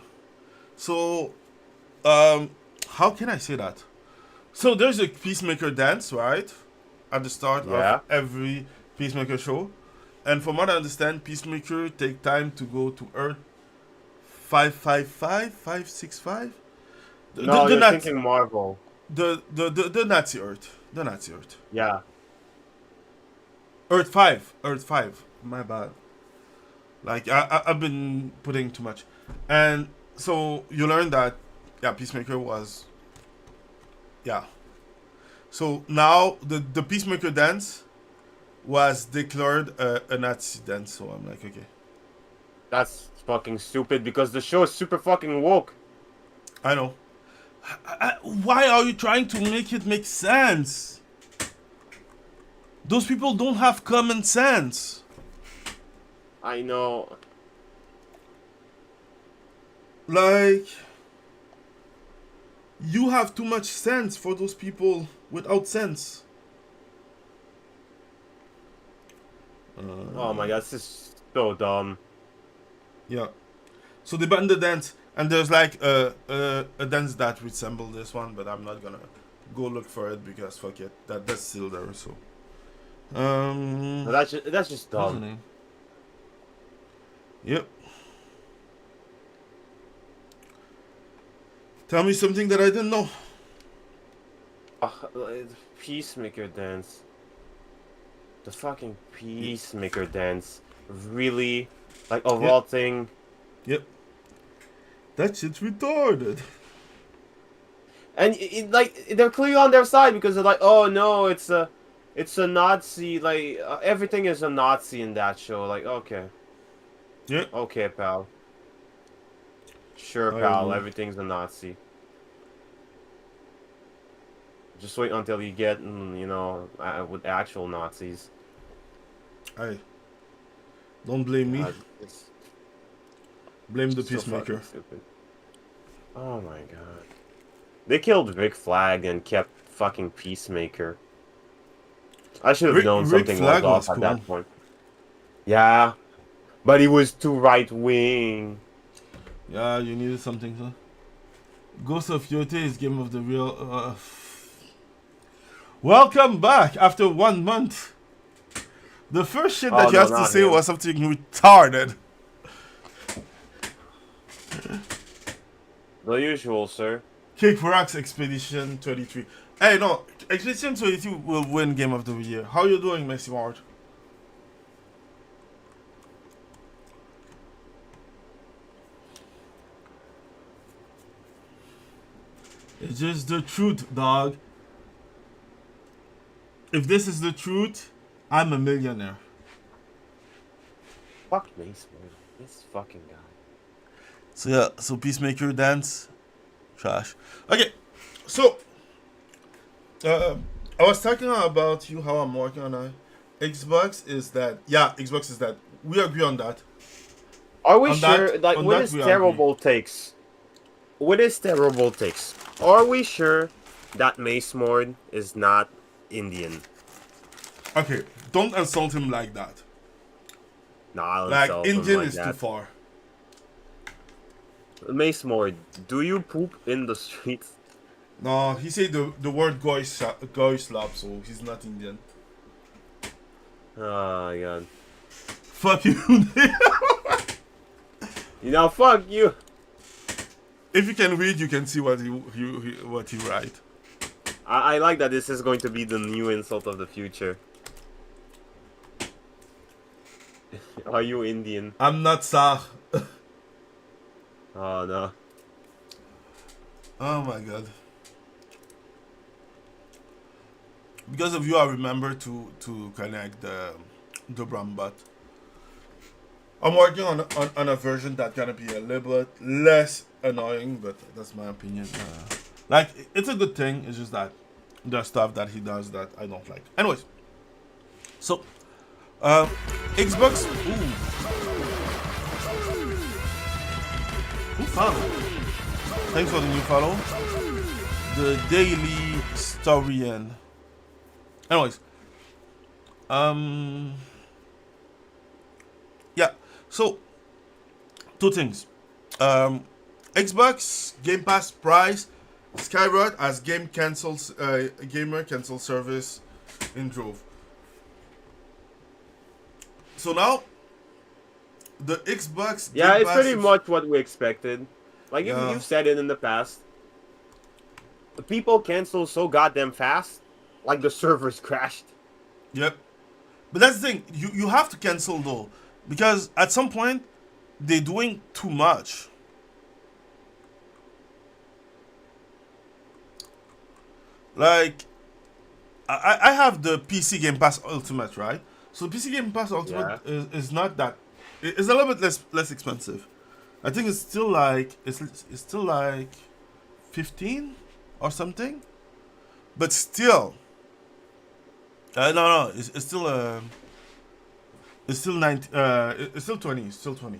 So how can I say that? So there's a Peacemaker dance, right? At the start of every Peacemaker show. And from what I understand, Peacemaker take time to go to Earth 565. No, you're thinking Marvel. The Nazi Earth. The Nazi Earth. Yeah. Earth 5. My bad. Like, I've been putting too much. And so you learn that yeah, Peacemaker was, yeah. So now the Peacemaker dance was declared a Nazi dance. So I'm like, okay, That's fucking stupid because the show is super fucking woke. I know. Why are you trying to make it make sense? Those people don't have common sense. I know. Like, you have too much sense for those people without sense. Oh my god, this is so dumb. Yeah. So they banned the dance, and there's like a dance that resembles this one, but I'm not gonna go look for it because fuck it, that's still there. So, No, that's just what's the dumb. name? Yep. Tell me something that I didn't know. Peacemaker dance. The fucking Peacemaker dance. Really? Like, of Yep. all thing. Yep. That shit's retarded. And like, they're clearly on their side because they're like, oh no, it's a Nazi, like, everything is a Nazi in that show. Like, okay. Yep. Okay, pal. Sure, I pal, agree. everything's a Nazi. Just wait until you get, you know, with actual Nazis. Hey. Don't blame me. God, it's Blame the so Peacemaker. fucking stupid. Oh my god. They killed Rick Flag and kept fucking Peacemaker. I should have known Rick something Flag was was off at cool. that point. Yeah, but he was too right wing. Yeah, you needed something, huh? Ghost of Yote is game of the real. Welcome back after 1 month. The first shit that Oh, you no, had to not say him. was something retarded. The usual, sir. Kick Rocks Expedition 33. Hey, no, Expedition 33 will win Game of the Year. How you doing, Messi Ward? It's just the truth, dog. If this is the truth, I'm a millionaire. Fuck Mace, man. This fucking guy. So yeah, so Peacemaker dance, trash. Okay, so I was talking about you how I'm working on Xbox is that Xbox is that we agree on that. Are we On sure? that- Like, on with that his we terrible takes. With his terrible takes. Are we sure that Mace Mord is not Indian? Okay, don't insult him like that. Nah, I'll Like insult him Indian like is that. too far. Mace Mord, do you poop in the streets? No, he said the word goy slap, so he's not Indian. Oh god. Fuck you. You know, fuck you. If you can read, you can see what he write. I like that this is going to be the new insult of the future. Are you Indian? I'm not Sah. Oh no. Oh my god. Because of you, I remember to connect the brown bot. I'm working on a version that's gonna be a little bit less annoying, but that's my opinion. Like, it's a good thing. It's just that there's stuff that he does that I don't like. Anyways, so Xbox. Ooh, who followed? Thanks for the new follow. The Daily Storian. Anyways, yeah. So, two things. Xbox Game Pass price skyrocket as gamer cancel service in drove. So now, the Xbox Yeah, Game it's Pass pretty much what we expected. Like, Yeah. you've said it in the past. People cancel so goddamn fast. Like, the servers crashed. Yep. But that's the thing. You have to cancel though, because at some point they're doing too much. Like, I have the PC Game Pass Ultimate, right? So the PC Game Pass Ultimate is not that. It's a little bit less expensive. I think it's still like it's still like 15 or something, but still. No, it's still it's still 90. It's still 20. It's still 20.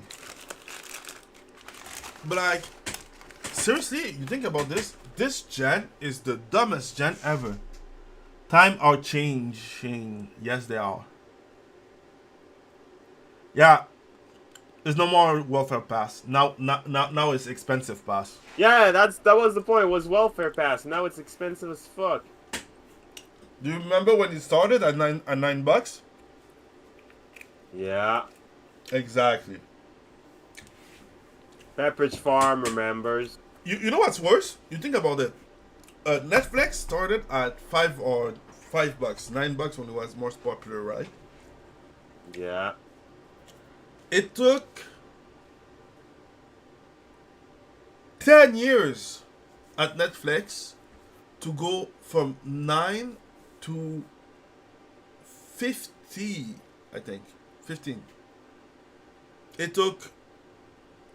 But like, seriously, you think about this. This gen is the dumbest gen ever. Time are changing. Yes, they are. Yeah, there's no more welfare pass. Now it's expensive pass. Yeah, that was the point. It was welfare pass. Now it's expensive as fuck. Do you remember when it started at $9? Yeah. Exactly. Pepperidge Farm remembers. You know what's worse? You think about it. Netflix started at $5 $9 when it was most popular, right? Yeah. It took 10 years at Netflix to go from 9 to 50, I think. 15. It took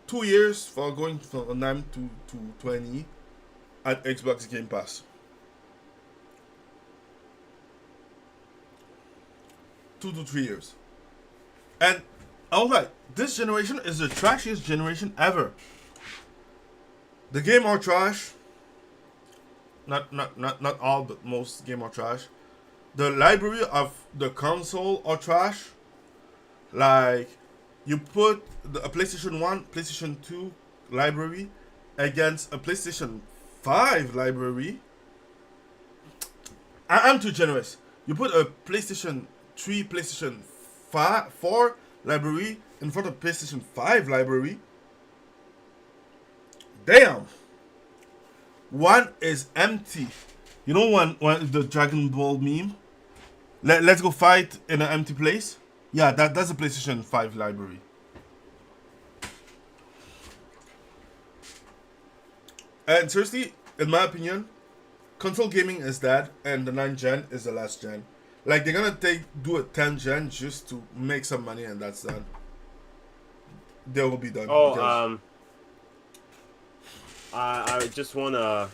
2 years for going from 9 to 20 at Xbox Game Pass. 2 to 3 years. And I was like, this generation is the trashiest generation ever. The game are trash. Not all, but most game are trash. The library of the console are trash. Like, you put a PlayStation 1, PlayStation 2 library against a PlayStation 5 library. I'm too generous. You put a PlayStation 3, PlayStation 4 library in front of PlayStation 5 library. Damn. One is empty. You know when the Dragon Ball meme? Let's go fight in an empty place? Yeah, that's a PlayStation 5 library. And seriously, in my opinion, console gaming is dead and the 9th gen is the last gen. Like, they're gonna do a 10th gen just to make some money and that's done. They will be done. Oh, I just wanna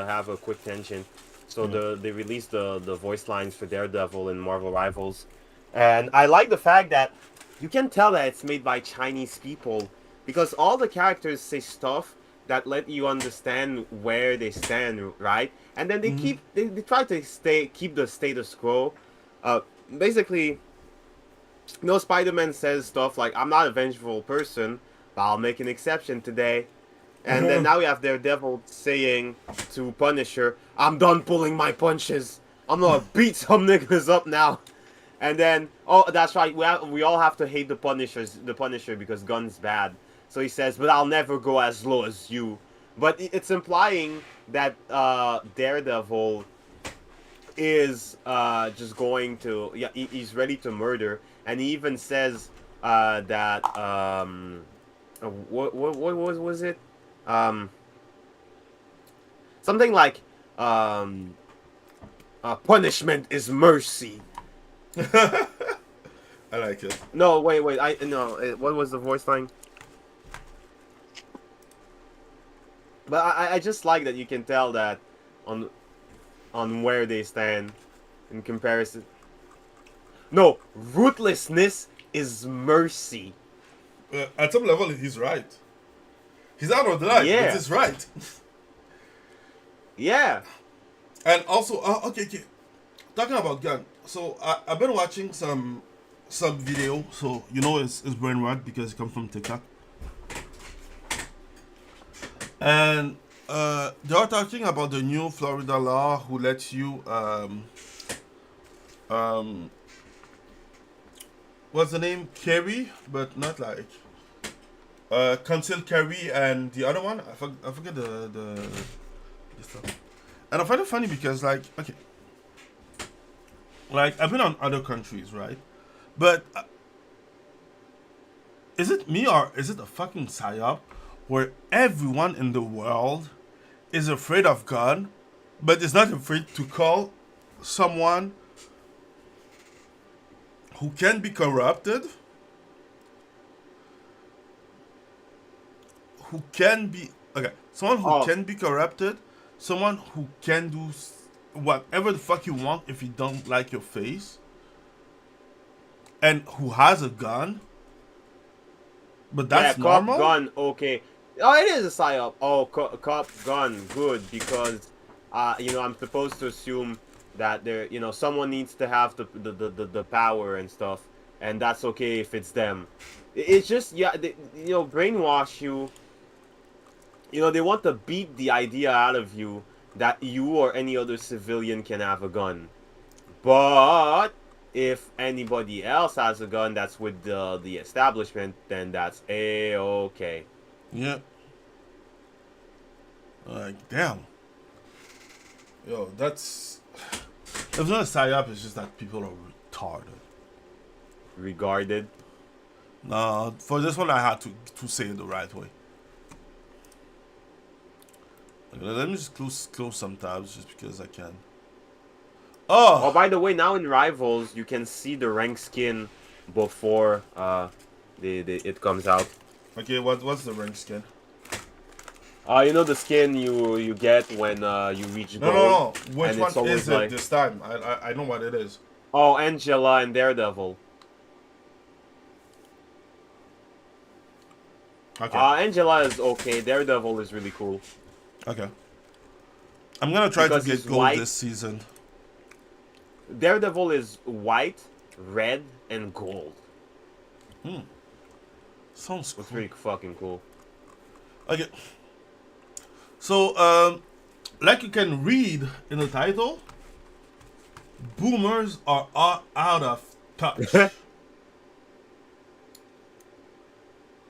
have a quick tension. So they released the voice lines for Daredevil in Marvel Rivals, and I like the fact that you can tell that it's made by Chinese people because all the characters say stuff that let you understand where they stand, right? And then they they try to keep the status quo. Basically, Spider-Man says stuff like, "I'm not a vengeful person, but I'll make an exception today." And then now we have Daredevil saying to Punisher, "I'm done pulling my punches. I'm gonna beat some niggas up now." And then, oh, that's right, we all have to hate the Punisher because Gunn's bad. So he says, "But I'll never go as low as you." But it's implying that Daredevil is just going to, he's ready to murder. And he even says that, what was it? Something like, punishment is mercy. I like it. No, wait, what was the voice line? But I just like that you can tell that on where they stand in comparison. No, ruthlessness is mercy. At some level, he's right. He's out of the line. Yeah. It is right. Yeah. And also, okay. Talking about gun. So I've been watching some video. So you know it's brain rot because it comes from TikTok. And they are talking about the new Florida law who lets you what's the name? Carry, but not like concealed carry, and the other one I forget the stuff. And I find it funny because like I've been on other countries, right? But is it me or is it a fucking psyop where everyone in the world is afraid of gun, but is not afraid to call someone who can be corrupted, who can be someone who Oh. can be corrupted, someone who can do whatever the fuck you want if you don't like your face, and who has a gun. But that's cop normal. gun, okay. Oh, it is a psyop. Oh, cop gun, good, because, I'm supposed to assume that there, someone needs to have the power and stuff, and that's okay if it's them. It's just, brainwash you. They want to beat the idea out of you that you or any other civilian can have a gun. But if anybody else has a gun that's with the establishment, then that's A-okay. Yeah. Damn. Yo, that's... It's not a psyop, it's just that people are retarded. Regarded. No, for this one I had to say it the right way. Okay, let me just close some tabs just because I can. Oh, by the way, now in Rivals, you can see the rank skin before it comes out. Okay, what's the rank skin? The skin you get when you reach gold. No. Which and one is it like... this time? I know what it is. Oh, Angela and Daredevil. Okay. Angela is okay. Daredevil is really cool. Okay. I'm gonna try Because to get he's gold white. this season. Daredevil is white, red, and gold. Sounds It's cool. pretty fucking cool. Okay. So, like you can read in the title, boomers are out of touch.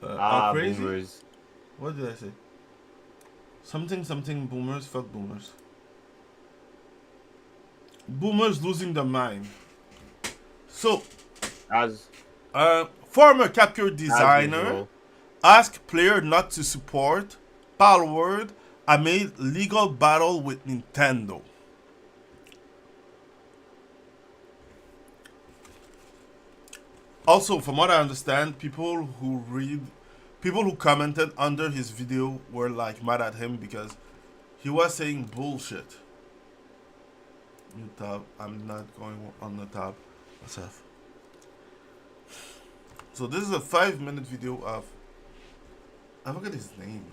Are crazy? Boomers. What did I say? Something boomers, fuck boomers. Boomers losing their mind. So, As former capture designer usual. asked player not to support Palworld amid legal battle with Nintendo. Also, from what I understand, people who commented under his video were like mad at him because he was saying bullshit. New tab. I'm not going on the tab. What's up? So this is a 5-minute video of... I forget his name.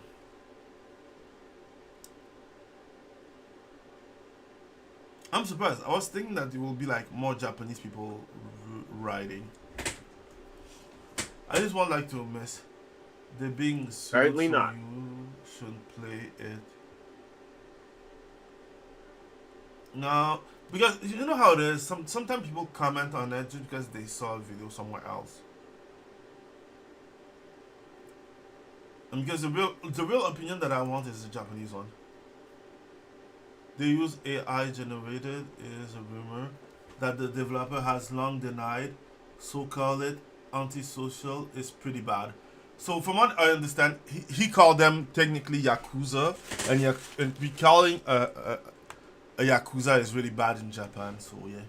I'm surprised. I was thinking that there will be like more Japanese people writing. I just want like to miss the being sued, Apparently so not. you should play it. No, because you know how it is. Sometimes people comment on it just because they saw a video somewhere else. And because the real opinion that I want is the Japanese one. They use AI generated is a rumor that the developer has long denied. So call it antisocial is pretty bad. So from what I understand, he called them technically Yakuza, and we calling a Yakuza is really bad in Japan. So yeah.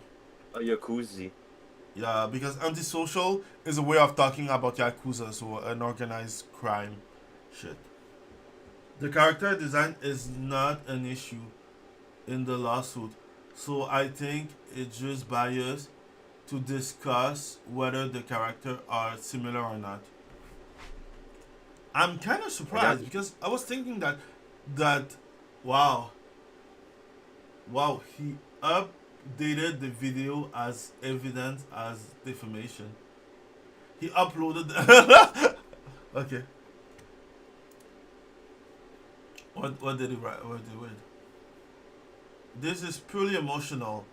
A Yakuza. Yeah, because antisocial is a way of talking about Yakuza, so an organized crime shit. The character design is not an issue in the lawsuit, so I think it's just biased to discuss whether the characters are similar or not. I'm kind of surprised because I was thinking that wow, he updated the video as evidence as defamation. He uploaded okay. What did he write? What did he write? This is purely emotional.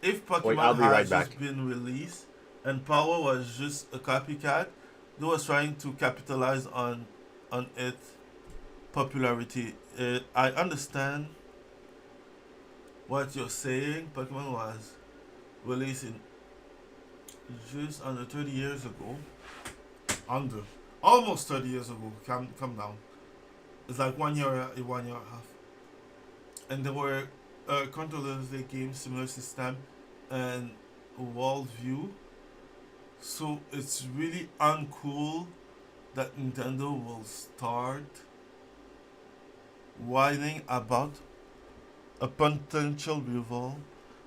If Pokemon had just been released and Power was just a copycat, they was trying to capitalize on its popularity. I understand what you're saying. Pokemon was released in just under 30 years ago. Almost 30 years ago. Come down. It's like 1 year and a half. And they were controllers, the game similar system, and world view. So it's really uncool that Nintendo will start whining about a potential rival.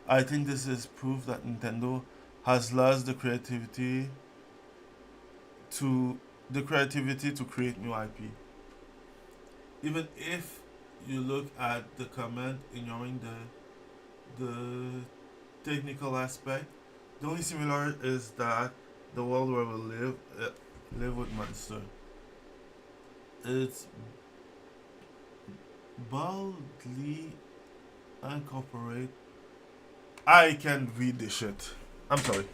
I think this is proof that Nintendo has lost the creativity to create new IP. Even if you look at the comment ignoring the technical aspect, the only similar is that the world where we live with monster. It's boldly incorporate. I can read this shit. I'm sorry.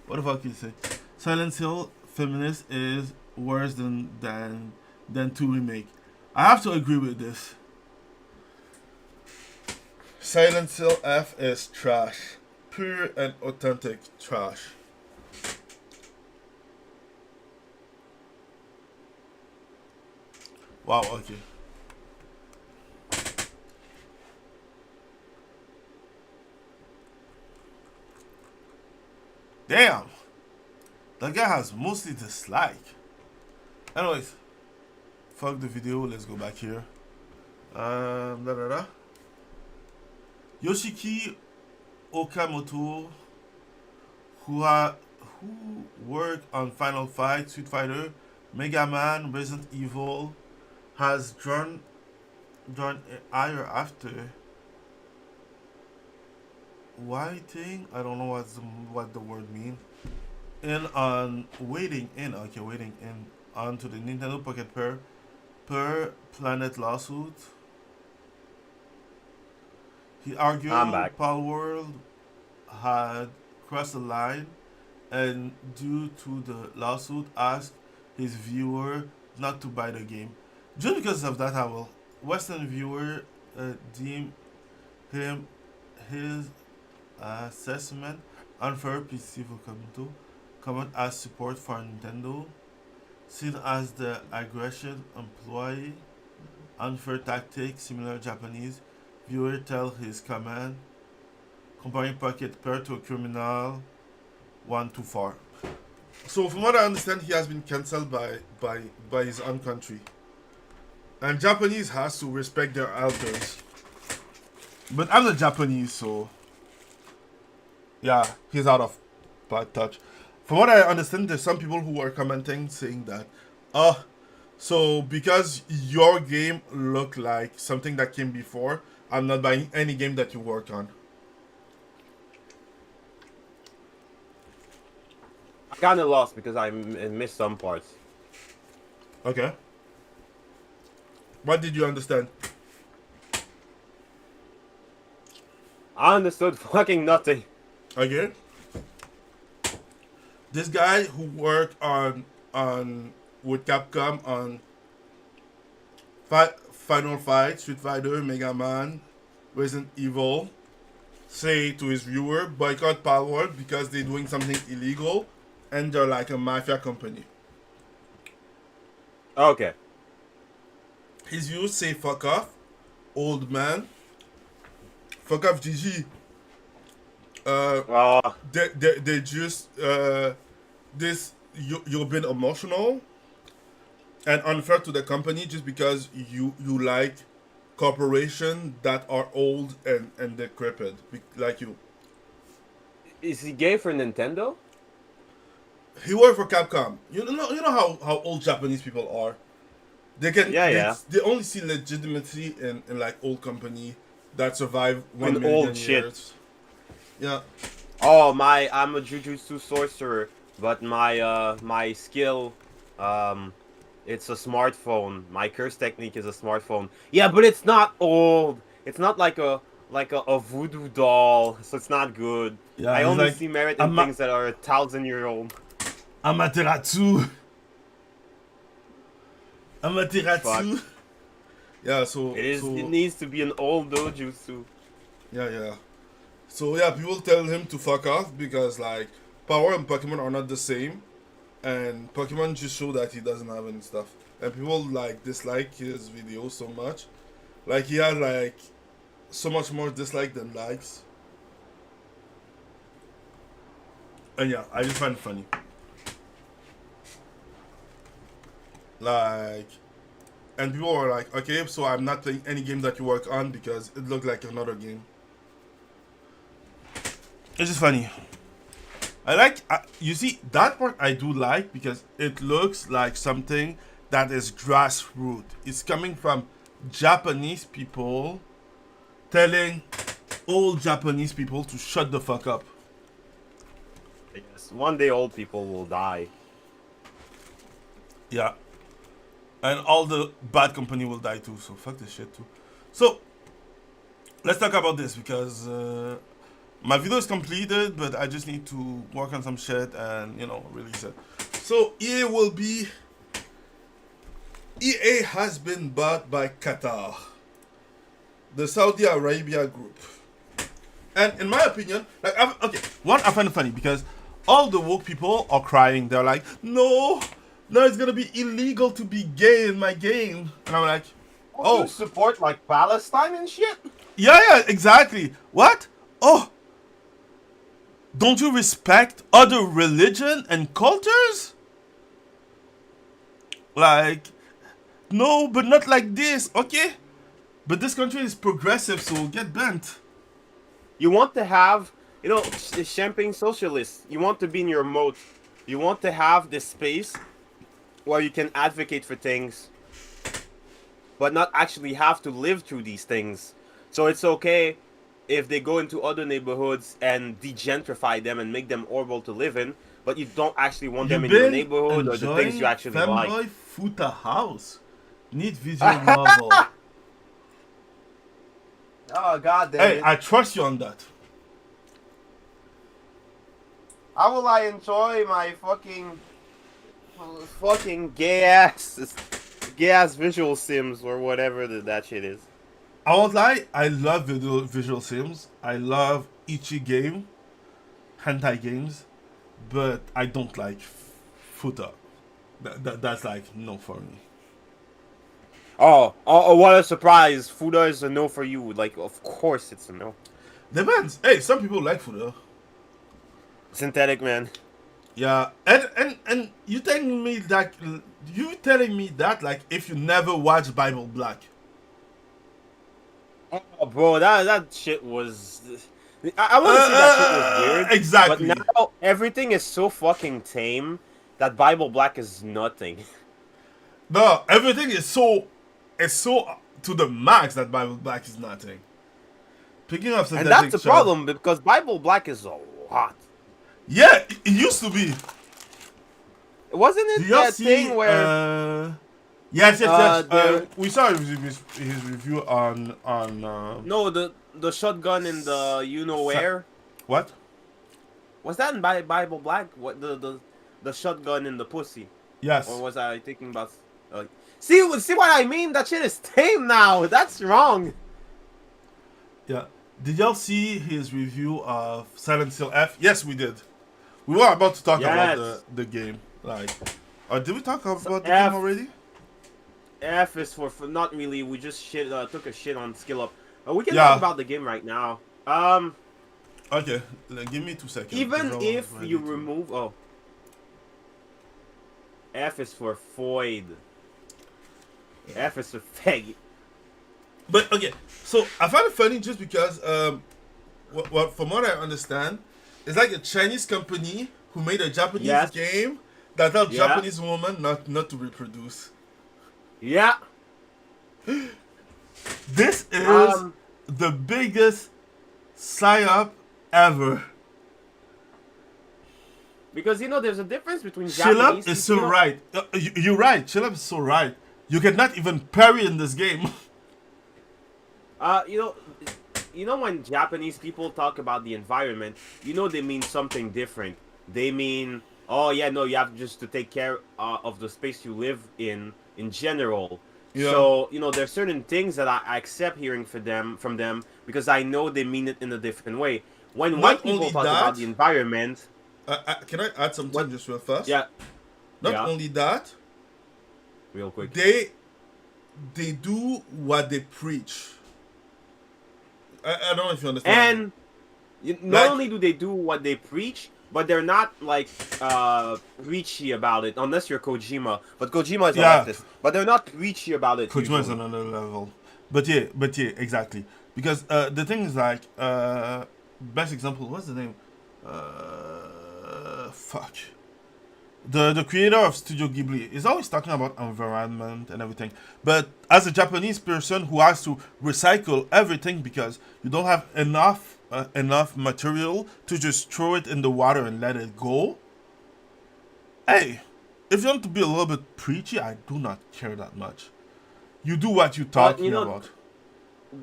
What the fuck you say? Silent Hill feminist is worse than 2 remake. I have to agree with this. Silent Hill F is trash. Pure and authentic trash. Wow, okay. Damn! That guy has mostly dislike. Anyways, fuck the video, let's go back here. Da da da. Yoshiki Okamoto, who worked on Final Fight, Street Fighter, Mega Man, Resident Evil, has drawn ire after waiting. I don't know what the word means. Waiting in onto the Nintendo Pocket per Planet lawsuit. He argued I'm back. Palworld had crossed the line and due to the lawsuit asked his viewer not to buy the game. Just because of that, I will. Western viewer deem him his assessment unfair. PC Vocamento comment as support for Nintendo, seen as the aggression employee, unfair tactic, similar Japanese viewer tell his comment, comparing Pocket Pair to a criminal one too far. So from what I understand, he has been cancelled by his own country. And Japanese has to respect their elders. But I'm not Japanese, so yeah, he's out of bad touch. From what I understand, there's some people who are commenting saying that, so because your game looked like something that came before, I'm not buying any game that you worked on. I kind of lost because I missed some parts. Okay. What did you understand? I understood fucking nothing. Okay. This guy who worked on with Capcom on Final Fight, Street Fighter, Mega Man, Resident Evil, say to his viewer, boycott Palworld because they're doing something illegal and they're like a mafia company. Okay. His views say fuck off, old man. Fuck off, GG. They just this you've been emotional and unfair to the company just because you like corporations that are old and decrepit like you. Is he gay for Nintendo? He worked for Capcom. You know how old Japanese people are. They can they only see legitimacy in like old company that survive 1 million old years. shit. Yeah. Oh I'm a Jujutsu sorcerer, but my skill, it's a smartphone. My curse technique is a smartphone. Yeah, but it's not old. It's not like a voodoo doll, so it's not good. Yeah, I only like, see merit in things that are 1,000-year-old. Amaterasu. Fuck. Yeah, so It needs to be an old dojutsu. Yeah. So yeah, people tell him to fuck off because like Power and Pokemon are not the same, and Pokemon just show that he doesn't have any stuff, and people like dislike his videos so much. Like he had like so much more dislike than likes. And yeah, I just find it funny. Like, and people were like, okay, so I'm not playing any game that you work on because it looked like another game. It's just funny. You see, that part I do like because it looks like something that is grassroots. It's coming from Japanese people telling old Japanese people to shut the fuck up. Yes, one day old people will die. Yeah. And all the bad company will die too, so fuck this shit too. So, let's talk about this because my video is completed, but I just need to work on some shit and, release it. So, EA has been bought by Qatar, the Saudi Arabia group. And in my opinion, I find it funny because all the woke people are crying. They're like, no, it's gonna be illegal to be gay in my game. And I'm like, oh, you support like Palestine and shit? Yeah, exactly. What? Oh, don't you respect other religion and cultures? Like, no, but not like this, okay? But this country is progressive, so get bent. You want to have, the champagne socialists. You want to be in your moat. You want to have this space where you can advocate for things, but not actually have to live through these things. So it's okay if they go into other neighborhoods and degentrify them and make them horrible to live in, but you don't actually want them in your neighborhood or the things you actually like. Femboy Futa House. Need visual novel. Oh, god damn Hey, it. I trust you on that. How will I enjoy my fucking gay ass visual sims or whatever that shit is? I won't lie, I love visual sims. I love ichi game, hentai games, but I don't like Futa. That's like no for me. Oh, what a surprise. Fuda is a no for you. Like, of course it's a no. Depends. Hey, some people like Futa. Synthetic, man. Yeah, and you telling me that like if you never watched Bible Black. Oh, bro, that shit was... I want to say that shit was weird. Exactly. But now everything is so fucking tame that Bible Black is nothing. No, everything is so to the max that Bible Black is nothing. Picking up synthetic. And that's the problem because Bible Black is a lot. Yeah, it used to be. Wasn't it that thing where... Yes. We saw his review on No, the shotgun in the you-know-where. What? Was that in Bible Black? What the shotgun in the pussy? Yes. Or was I thinking about... See what I mean? That shit is tame now. That's wrong. Yeah. Did y'all see his review of Silent Hill F? Yes, we did. We were about to talk about the game. Like, did we talk about the game already? F is for not really. We just took a shit on Skill Up. We can talk about the game right now. Okay, give me 2 seconds. Even if you remove... Oh. F is for Void. F is for faggot. But, okay, so I find it funny just because, from what I understand, it's like a Chinese company who made a Japanese game that tells Japanese women not to reproduce. Yeah. This is the biggest psyop ever. Because, there's a difference between Japanese... Chillab is so right. You're right. Chillab is so right. You cannot even parry in this game. When Japanese people talk about the environment, they mean something different. They mean, oh yeah, no, you have just to take care of the space you live in general. Yeah. So, there's certain things that I accept hearing from them because I know they mean it in a different way. When white people talk about the environment... can I add something just real fast? Yeah. Not only that... Real quick. They do what they preach. I don't know if you understand. And not Like- only do they do what they preach, but they're not like preachy about it, unless you're Kojima. But Kojima is a Yeah. leftist. But they're not preachy about it. Kojima is usually. another level. But yeah, exactly. Because the thing is like, best example, what's the name? Fuck. The creator of Studio Ghibli is always talking about environment and everything. But as a Japanese person who has to recycle everything because you don't have enough material to just throw it in the water and let it go. Hey, if you want to be a little bit preachy, I do not care that much. You do what you're talking about.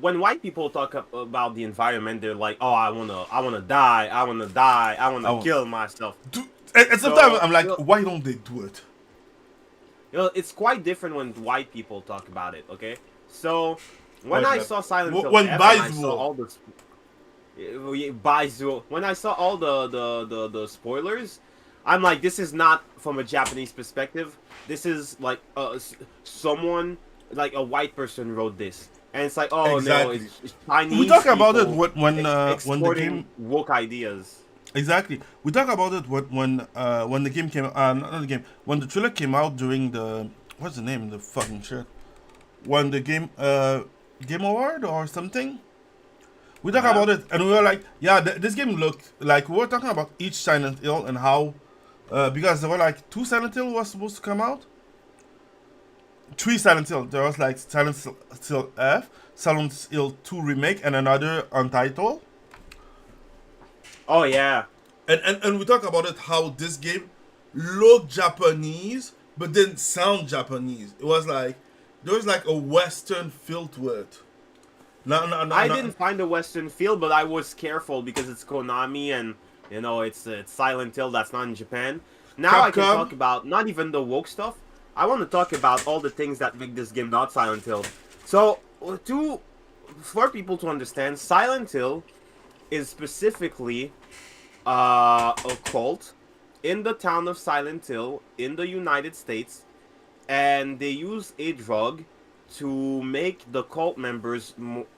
When white people talk about the environment, they're like, "Oh, I wanna die, I wanna kill myself." And sometimes I'm like, you know- why don't they do it? You know, it's quite different when white people talk about it. Okay, so when Like I that. saw Silent Hill When F, and I Baizu- saw all the Baizu, when I saw all the spoilers, I'm like, this is not from a Japanese perspective. This is like someone, like a white person wrote this, and it's like, oh Exactly. no, it's Chinese. We talk about it people when the exporting game woke ideas. exactly. We talk about it when the game came not the game when the trailer came out during the what's the name of the fucking shit when the game award or something. We talk about it and we were like, yeah, this game looked like we were talking about each Silent Hill and how because there were like 2 Silent Hill was supposed to come out. 3 Silent Hill. There was like Silent Hill F, Silent Hill 2 remake, and another untitled. Oh yeah. And we talk about it how this game looked Japanese but didn't sound Japanese. It was like there was like a Western feel to it. No, I didn't find a Western feel, but I was careful because it's Konami and you know it's Silent Hill that's not in Japan. Now I can Capcom. talk about not even the woke stuff. I want to talk about all the things that make this game not Silent Hill. So for people to understand, Silent Hill is specifically a cult in the town of Silent Hill in the United States, and they use a drug to make the cult members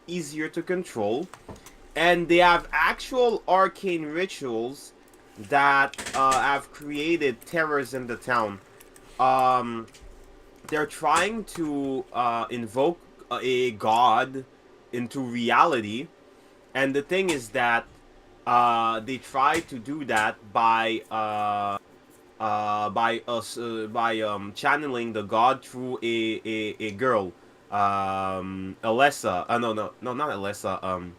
easier to control, and they have actual arcane rituals that have created terrors in the town. They're trying to invoke a god into reality, and the thing is that they try to do that by channeling the god through a girl, Alessa. No, not Alessa.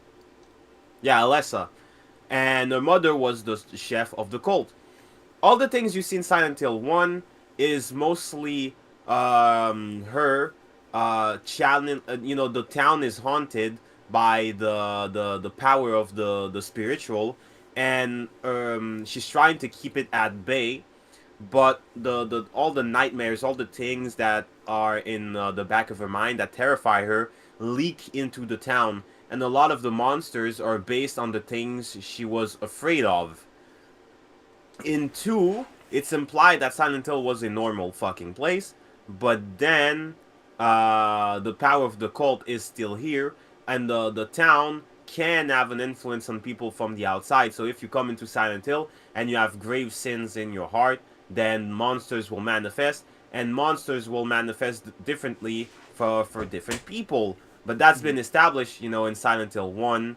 Yeah, Alessa, and her mother was the chef of the cult. All the things you see in Silent Hill 1 is mostly her channeling. You know, the town is haunted by the power of the spiritual, and she's trying to keep it at bay. But the all the nightmares, all the things that are in the back of her mind that terrify her, leak into the town, and a lot of the monsters are based on the things she was afraid of. In 2, it's implied that Silent Hill was a normal fucking place, but then the power of the cult is still here, and the town can have an influence on people from the outside. So if you come into Silent Hill and you have grave sins in your heart, then monsters will manifest, and monsters will manifest differently for different people. But that's been established, you know, in Silent Hill 1,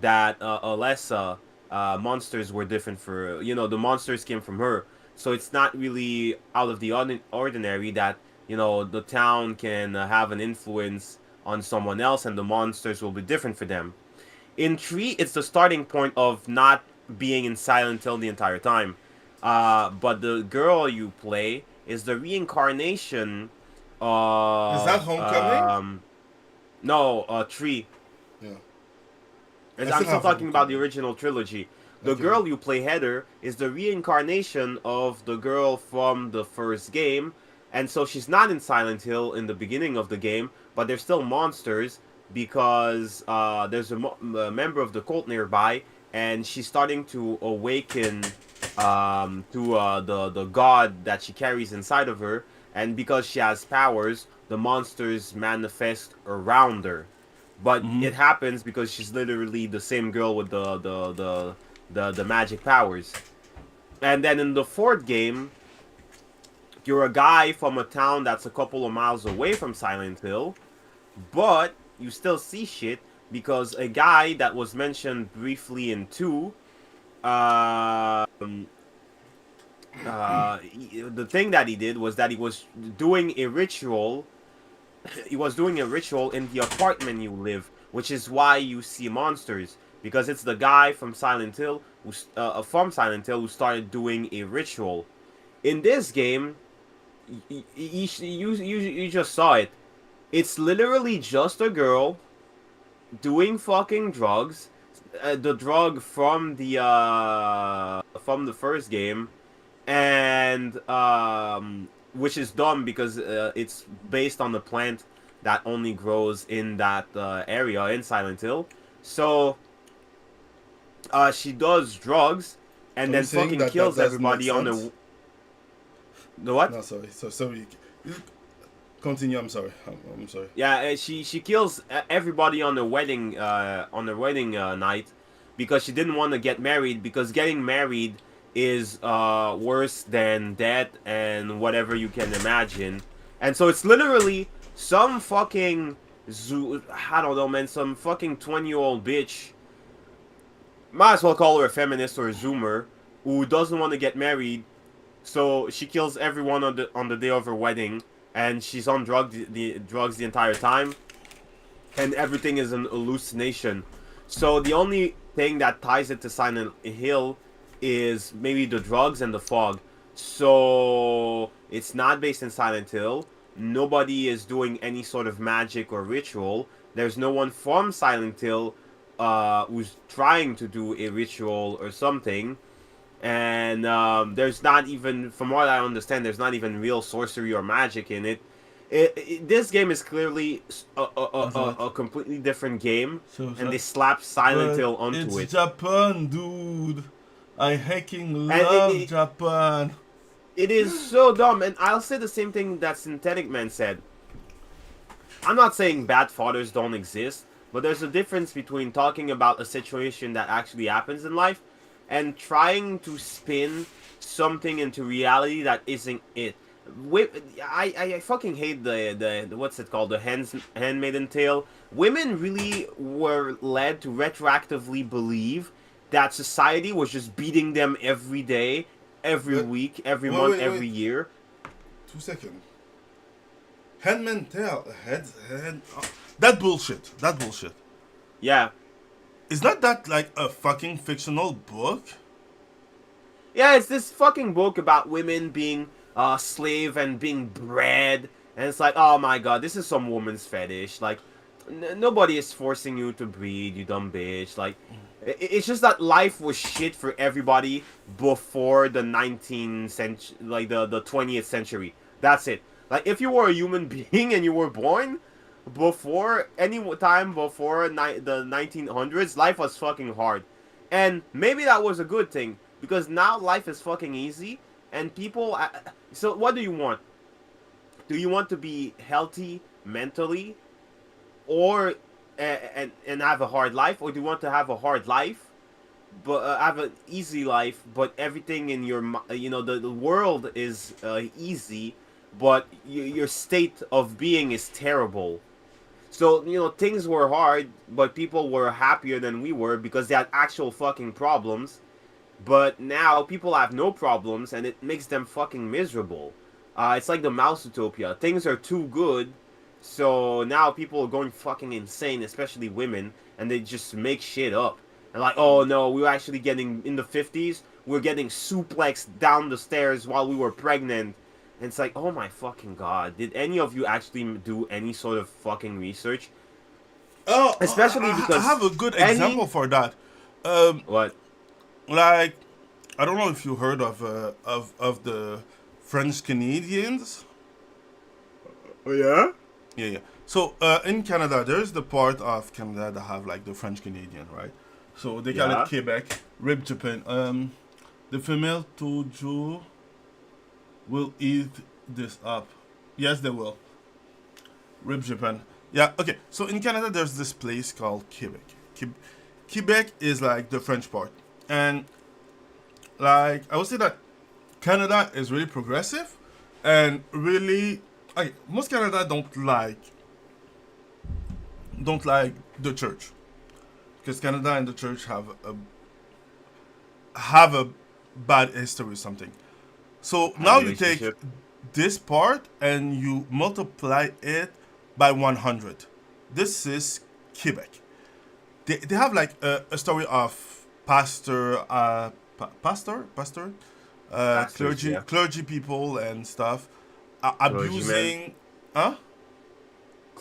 that Alessa, monsters were different for, you know, the monsters came from her. So it's not really out of the ordinary that, you know, the town can have an influence on someone else and the monsters will be different for them. In 3, it's the starting point of not being in Silent Hill the entire time. But the girl you play is the reincarnation of... Is that Homecoming? No, 3. Yeah. And I I'm still still have talking about the Homecoming. original trilogy. The Okay. girl you play, Heather, is the reincarnation of the girl from the first game. And so she's not in Silent Hill in the beginning of the game, but there's still monsters because there's a member of the cult nearby, and she's starting to awaken to the god that she carries inside of her. And because she has powers, the monsters manifest around her. but it happens because she's literally the same girl with the magic powers. And then in the fourth game, you're a guy from a town that's a couple of miles away from Silent Hill, but you still see shit because a guy that was mentioned briefly in 2, the thing that he did was that he was doing a ritual. He was doing a ritual in the apartment you live, which is why you see monsters, because it's the guy from Silent Hill who started doing a ritual. In this game, you just saw it. It's literally just a girl doing fucking drugs. The drug from the first game, and which is dumb because it's based on the plant that only grows in that area in Silent Hill. So she does drugs and then fucking kills everybody on the what? No, sorry. So sorry. Continue. I'm sorry. I'm sorry. Yeah, she kills everybody on the wedding night because she didn't want to get married, because getting married is worse than death and whatever you can imagine. And so it's literally some fucking I don't know, man, some fucking 20-year-old bitch, might as well call her a feminist or a zoomer, who doesn't want to get married, so she kills everyone on the day of her wedding, and she's on drugs the entire time, and everything is an hallucination. So the only thing that ties it to Silent Hill is maybe the drugs and the fog. So it's not based in Silent Hill. Nobody is doing any sort of magic or ritual. There's no one from Silent Hill who's trying to do a ritual or something. And there's not even, from what I understand, there's not even real sorcery or magic in it. This game is clearly a completely different game, and they slapped Silent Hill onto it. It's Japan, dude. I hecking love Japan. It is so dumb, and I'll say the same thing that Synthetic Man said. I'm not saying bad fathers don't exist, but there's a difference between talking about a situation that actually happens in life and trying to spin something into reality that isn't it. I fucking hate the what's it called, the Handmaiden Tale. Women really were led to retroactively believe that society was just beating them every day, every week, every month, every year. 2 seconds. Handmaiden Tale. That bullshit. Yeah. Is not that like a fucking fictional book? Yeah, it's this fucking book about women being slave and being bred, and it's like, oh my god, this is some woman's fetish. Like, nobody is forcing you to breed, you dumb bitch. Like, it's just that life was shit for everybody before the 19th century, like the 20th century. That's it. Like, if you were a human being and you were born before any time before the 1900s, life was fucking hard. And maybe that was a good thing, because now life is fucking easy, and people... So what do you want? Do you want to be healthy mentally, or and have a hard life, or do you want to have a hard life but have an easy life, but everything in your, the world is easy, but your state of being is terrible? So, things were hard, but people were happier than we were because they had actual fucking problems. But now people have no problems, and it makes them fucking miserable. It's like the Mouse Utopia. Things are too good, so now people are going fucking insane, especially women, and they just make shit up. And like, oh no, we were actually getting, in the 50s, we were getting suplexed down the stairs while we were pregnant. And it's like, oh my fucking god, did any of you actually do any sort of fucking research? Oh, especially because I have a good example for that. What? Like, I don't know if you heard of the French Canadians. Oh yeah? Yeah. So in Canada, there's the part of Canada that have like the French Canadian, right? So they call it Quebec, Rib Japan. The female Tojo will eat this up. Yes, they will. Rib Japan. Yeah, okay. So in Canada, there's this place called Quebec. Quebec is like the French part. And like, I would say that Canada is really progressive and really, like, most Canada don't like the church. Because Canada and the church have a bad history or something. So Bad now you take relationship. this part and you multiply it by 100. This is Quebec. They have like a story of pastor, Pastors, yeah. clergy people and stuff Clergymen. abusing, huh?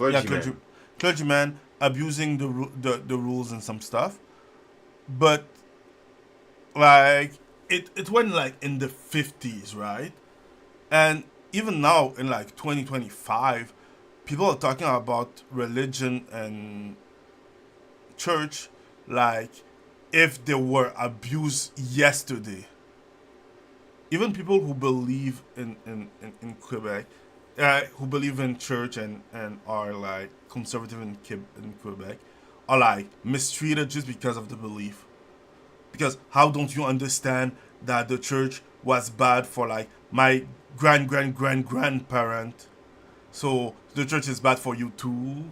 Yeah, Clergymen. clergymen abusing the rules and some stuff. But like it went like in the 50s, right? And even now in like 2025, people are talking about religion and church like if they were abused yesterday. Even people who believe in Quebec, who believe in church and are like conservative in Quebec, are like mistreated just because of the belief. Because how don't you understand that the church was bad for like my grandparent? So the church is bad for you too,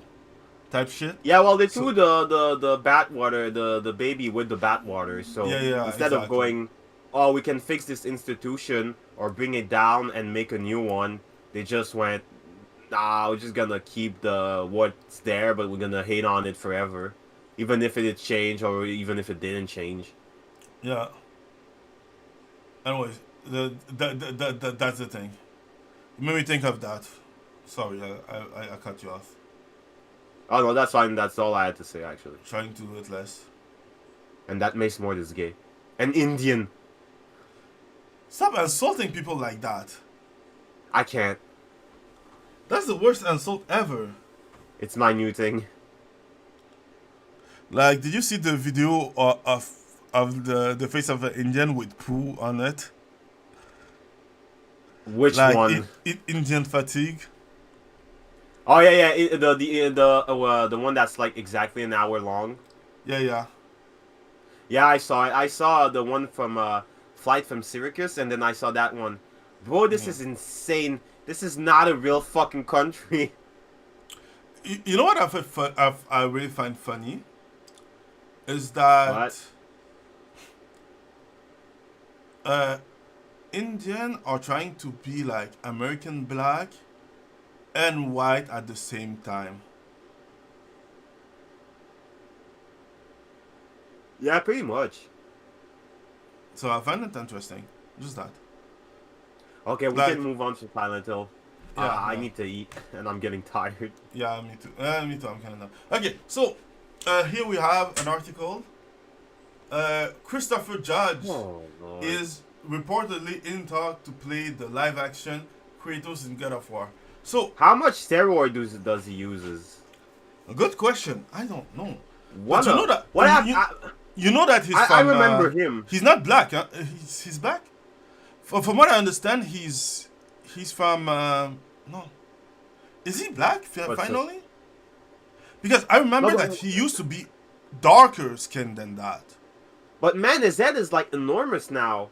type shit. Yeah, well, they So threw the bat water, the baby with the bat water. So yeah, instead of exactly. going, oh, we can fix this institution or bring it down and make a new one, they just went, nah, we're just gonna keep the what's there, but we're gonna hate on it forever, even if it did change or even if it didn't change. Yeah. Anyways, that's the thing. It made me think of that. Sorry, I cut you off. Oh no, that's fine. That's all I had to say actually, Trying to do it less. and that makes more this gay, an Indian. Stop insulting people like that. I can't. That's the worst insult ever. It's my new thing. Like, did you see the video of the face of an Indian with poo on it? Which Like one? Indian fatigue. Oh yeah, yeah. The one that's like exactly an hour long. Yeah, yeah. Yeah, I saw it. I saw the one from Flight from Syracuse, and then I saw that one. Bro, this is insane. This is not a real fucking country. You know what I really find funny is that What? Indian are trying to be like American black and white at the same time. Yeah, pretty much. So I find it interesting. Just that. Okay, we Like, can move on to Silent Hill. yeah, I yeah. need to eat, and I'm getting tired. Yeah, me too. Me too. I'm kind of done. Okay, so here we have an article. Christopher Judge Oh Lord. is reportedly in talk to play the live-action Kratos in God of War. So, How much steroid does he uses? a good question. I don't know. What? But you know that What happened? you know that he's I from. remember him. He's not black. Huh? He's black. From what I understand, he's from. No, is he black What's finally? Because I remember No, that but- he used to be darker skinned than that. But man, his head is like enormous now.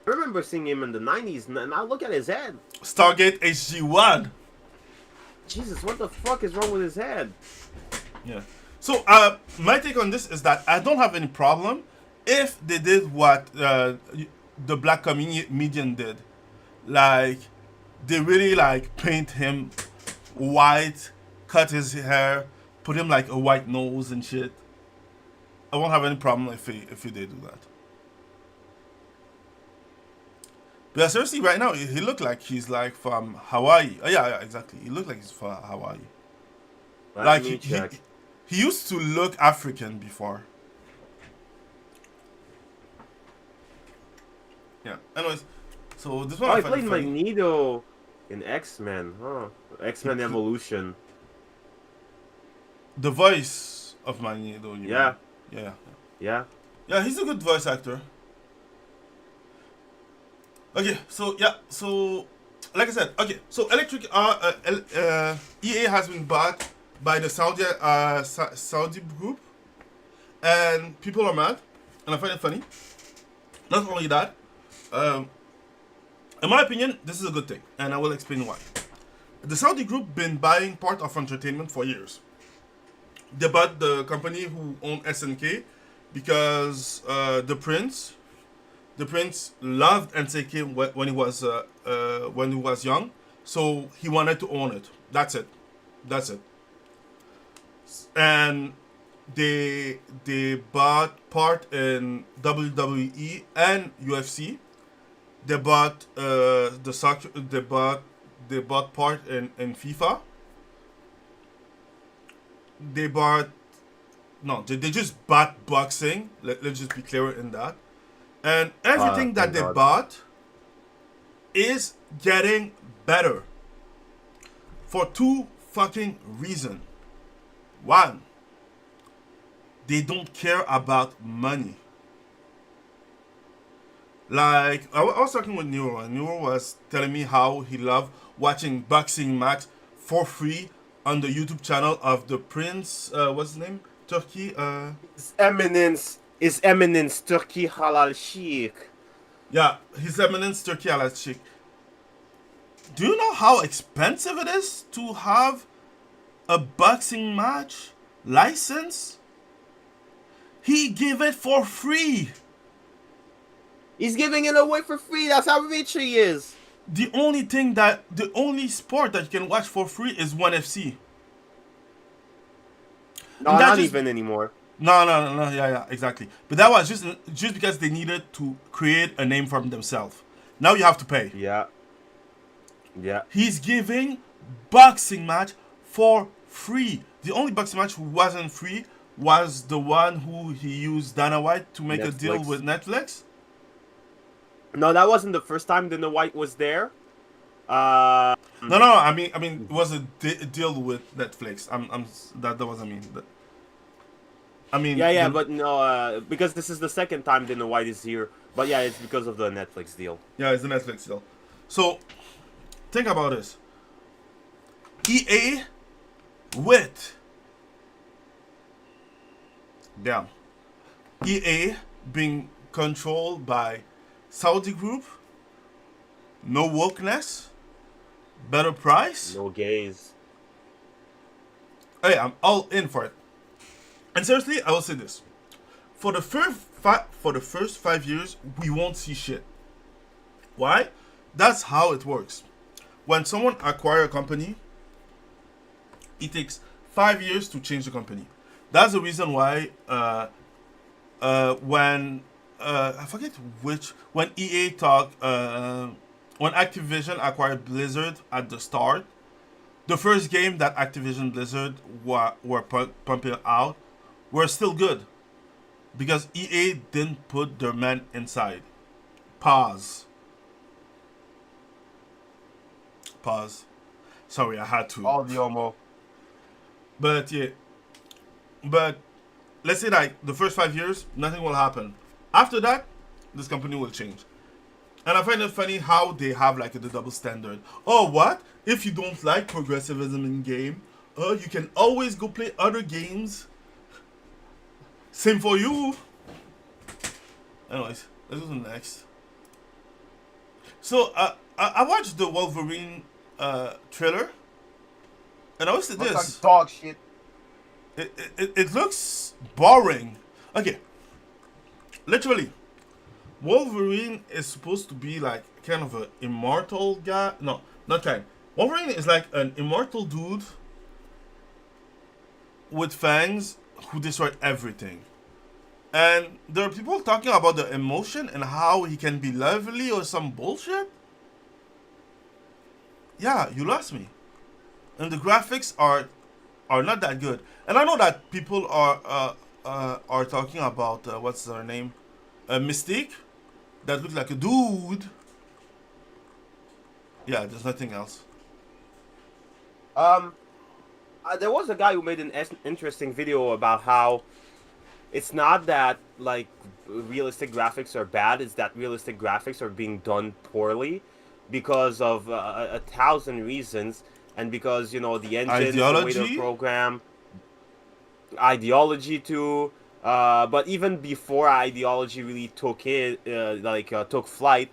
I remember seeing him in the 90s, and now look at his head. Stargate HG1. Jesus, what the fuck is wrong with his head? Yeah. So my take on this is that I don't have any problem if they did what the black comedian did, like they really like paint him white, cut his hair, put him like a white nose and shit. I won't have any problem if they do that. But seriously, right now he looked like he's like from Hawaii. Oh yeah, exactly. He looked like he's from Hawaii. Let Like me check. he used to look African before. Yeah. Anyways, so this one Oh, I he find played funny. Magneto in X-Men, huh? X-Men Evolution. The voice of Magneto. You Yeah. mean. Yeah. Yeah. Yeah, he's a good voice actor. Okay, so yeah, so like I said, okay, so EA has been bought by the Saudi group, and people are mad, and I find it funny. Not only that, in my opinion, this is a good thing, and I will explain why. The Saudi group been buying part of entertainment for years. They bought the company who owned SNK because the prince loved SNK when he was young, so he wanted to own it. That's it. And they bought part in WWE and UFC. They bought the soccer. They bought part in FIFA. They just bought boxing. Let's just be clear in that. And everything that they bought is getting better for two fucking reasons. One, they don't care about money. Like, I was talking with Nero, and Nero was telling me how he loved watching boxing match for free on the YouTube channel of the Prince, what's his name? Turkey, His Eminence Turkey Halal Sheikh. Yeah, His Eminence Turkey Halal Sheikh. Do you know how expensive it is to have a boxing match license? He gave it for free. He's giving it away for free. That's how rich he is. The only sport that you can watch for free is ONE FC. No, not even anymore. No, yeah, exactly. But that was just because they needed to create a name for themselves. Now you have to pay. Yeah. He's giving boxing match for free. The only boxing match who wasn't free was the one who he used Dana White to make a deal with Netflix. No, that wasn't the first time Dana White was there. No. I mean, it was a deal with Netflix. That wasn't me. But I mean, yeah, but no, because this is the second time Dana White is here. But yeah, it's because of the Netflix deal. Yeah, it's the Netflix deal. So think about this. EA with EA being controlled by Saudi group, no wokeness, better price. No gays. Hey, I'm all in for it. And seriously, I will say this: for the first 5 years, we won't see shit. Why? That's how it works. When someone acquires a company, it takes 5 years to change the company. That's the reason why when I forget when EA talked when Activision acquired Blizzard at the start, the first game that Activision Blizzard were pumping out were still good because EA didn't put their men inside. Pause. Sorry, I had to. All the homo. But yeah, but let's say like the first 5 years, nothing will happen. After that, this company will change. And I find it funny how they have like the double standard. Oh, what? If you don't like progressivism in game, you can always go play other games. Same for you. Anyways, let's go to the next. So, I watched the Wolverine trailer. And I always said this. Like dog shit. It looks boring. Okay. Literally, Wolverine is supposed to be like kind of an immortal guy. No, not kind. Wolverine is like an immortal dude with fangs who destroy everything. And there are people talking about the emotion and how he can be lovely or some bullshit. Yeah, you lost me. And the graphics are not that good. And I know that people are talking about what's her name, Mystique, that looks like a dude. Yeah, there's nothing else. There was a guy who made an interesting video about how it's not that like realistic graphics are bad; it's that realistic graphics are being done poorly because of a thousand reasons. and because the engines, the way they're Ideology? programmed, ideology too. But even before ideology really took flight,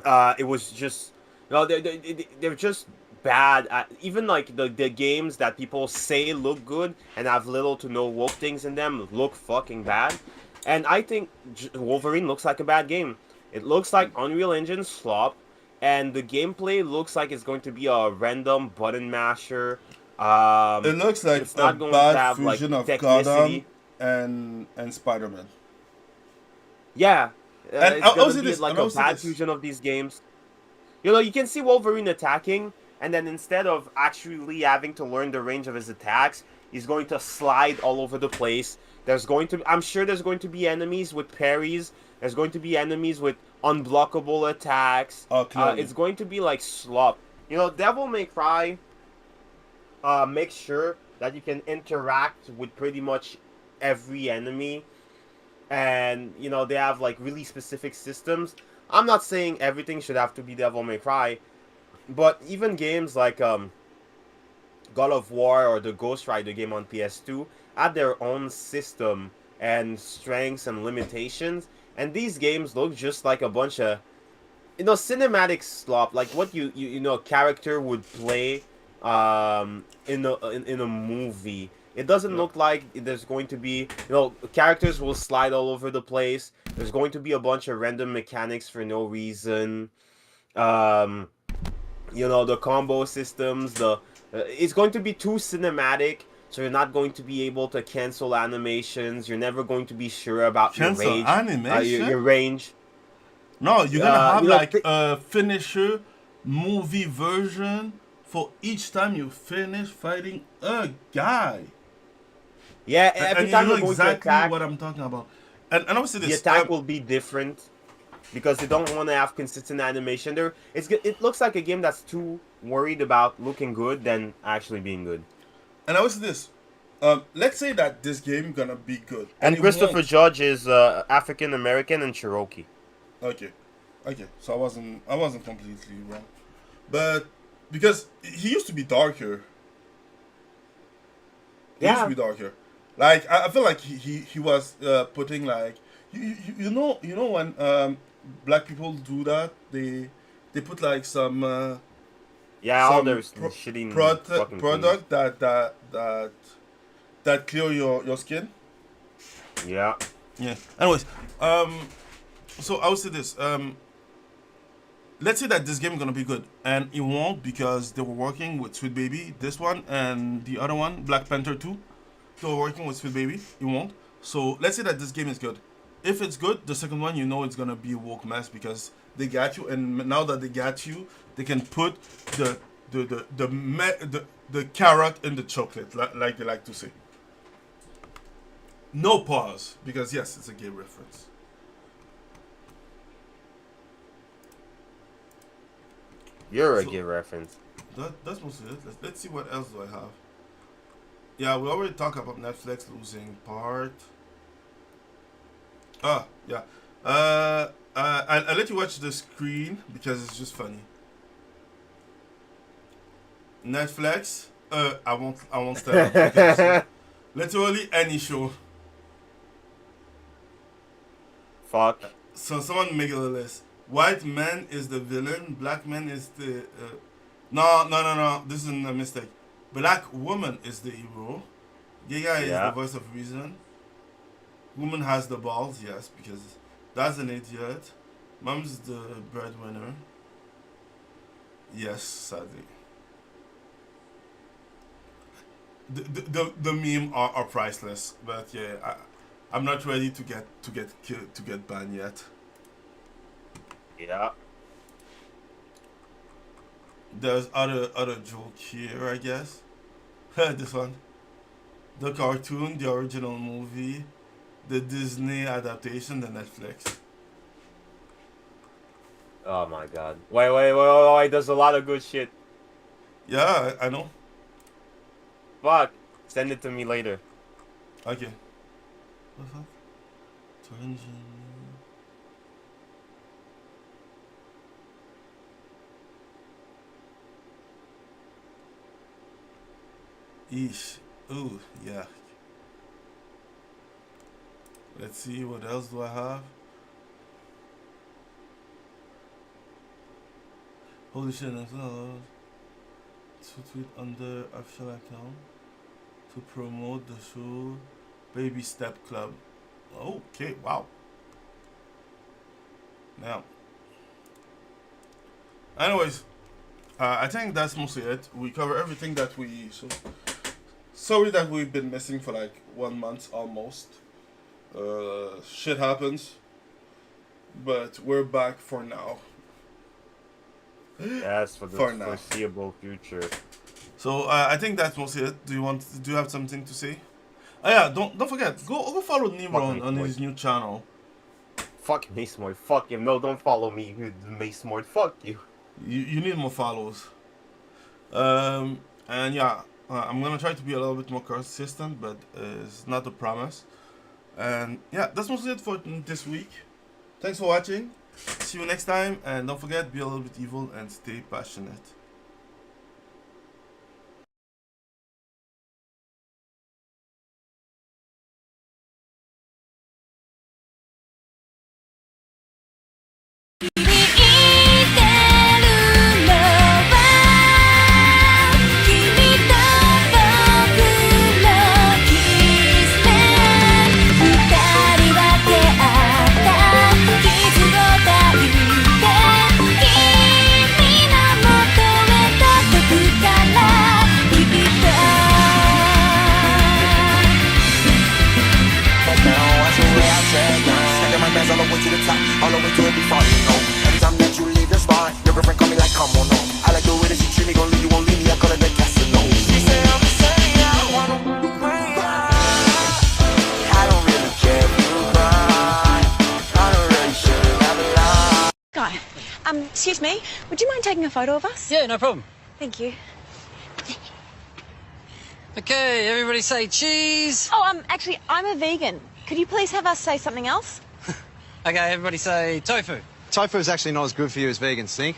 it was just they're just bad at, even like the games that people say look good and have little to no woke things in them look fucking bad. And I think Wolverine looks like a bad game. It looks like Unreal Engine slop, and the gameplay looks like it's going to be a random button masher. It looks like It's a not going to bad have like fusion of technicity. Gotham and Spider-Man. Yeah, And it's I'll gonna say be this. like And a I'll say bad this. fusion of these games. You can see Wolverine attacking, and then instead of actually having to learn the range of his attacks, he's going to slide all over the place. I'm sure there's going to be enemies with parries. There's going to be enemies with unblockable attacks. Oh, clearly. It's going to be like slop. Devil May Cry makes sure that you can interact with pretty much every enemy, and they have like really specific systems. I'm not saying everything should have to be Devil May Cry, but even games like God of War or the Ghost Rider game on PS2 had their own system and strengths and limitations, and these games look just like a bunch of cinematic slop, like what a character would play in a movie. It doesn't look like there's going to be, characters will slide all over the place. There's going to be a bunch of random mechanics for no reason. The combo systems, it's going to be too cinematic, so you're not going to be able to cancel animations. You're never going to be sure about your Cancel range. animation? Your range. No, you're gonna have you know, like a finisher movie version for each time you finish fighting a guy. Yeah, And every you time know you're going to exactly attack, what I'm talking about. And obviously the this attack will be different because they don't want to have consistent animation. It looks like a game that's too worried about looking good than actually being good. and obviously this. Let's say that this game gonna be good. And it Christopher won't. Judge is African American and Cherokee. Okay. So I wasn't completely wrong. But because he used to be darker. He used to be darker. Like I feel like he was putting like you know when black people do that, they put like some All some their shitty fucking product that clear your skin. things. Yeah. Yeah. Anyways, so I would say this. Let's say that this game is gonna be good, and it won't because they were working with Sweet Baby, this one and the other one, Black Panther 2. They were working with Sweet Baby. It won't. So let's say that this game is good. If it's good, the second one, it's gonna be a woke mess because they got you, and now that they got you, they can put the carrot in the chocolate, like they like to say. No pause, because yes, it's a gay reference. You're a good reference. That's mostly it. Let's see what else do I have. Yeah, we already talked about Netflix losing part. Yeah. I'll let you watch the screen because it's just funny. Netflix. I won't stand up because literally any show. Fuck. So someone make a list. White man is the villain. Black man is the. No. This is a mistake. Black woman is the hero. Gay guy is the voice of reason. Woman has the balls, yes, because that's an idiot. Mom's the breadwinner. Yes, sadly. The meme are priceless, but yeah, I'm not ready to get banned yet. Yeah. There's other joke here, I guess. This one. The cartoon, the original movie, the Disney adaptation, the Netflix. Oh my god. Wait. There's a lot of good shit. Yeah, I know. Fuck. Send it to me later. Okay. What the fuck? Transgender. Eesh. Ooh, yeah. Let's see, what else do I have? Holy shit, that's not allowed to tweet under official account to promote the show. Baby Step Club. Okay, wow. Now, anyways, I think that's mostly it. We cover everything that we. So, sorry that we've been missing for like 1 month almost. Shit happens, but we're back for now. Yes, for the For now. foreseeable future. So I think that's mostly it. Do you have something to say? Oh yeah, don't forget, go follow Nemo on his new channel. Fuck Mace-Mort, fuck him. No, don't follow me, Mace-Mort, fuck you. You need more follows. And yeah, I'm gonna try to be a little bit more consistent, but it's not a promise. And yeah, that's mostly it for this week. Thanks for watching. See you next time, and don't forget, be a little bit evil and stay passionate. All the way to it before you know. Anytime that you leave the spot, your girlfriend call me like, come on, no. I like the way that she treat me, gon' leave you, won't leave me. I call it the casino. She say I'm a saint, I wanna bring her. I don't really care if you cry. I don't really should have a lie. Guy, excuse me, would you mind taking a photo of us? Yeah, no problem. Thank you. Okay, everybody say cheese. Oh, actually, I'm a vegan. Could you please have us say something else? Okay, everybody say tofu. Tofu is actually not as good for you as vegans think.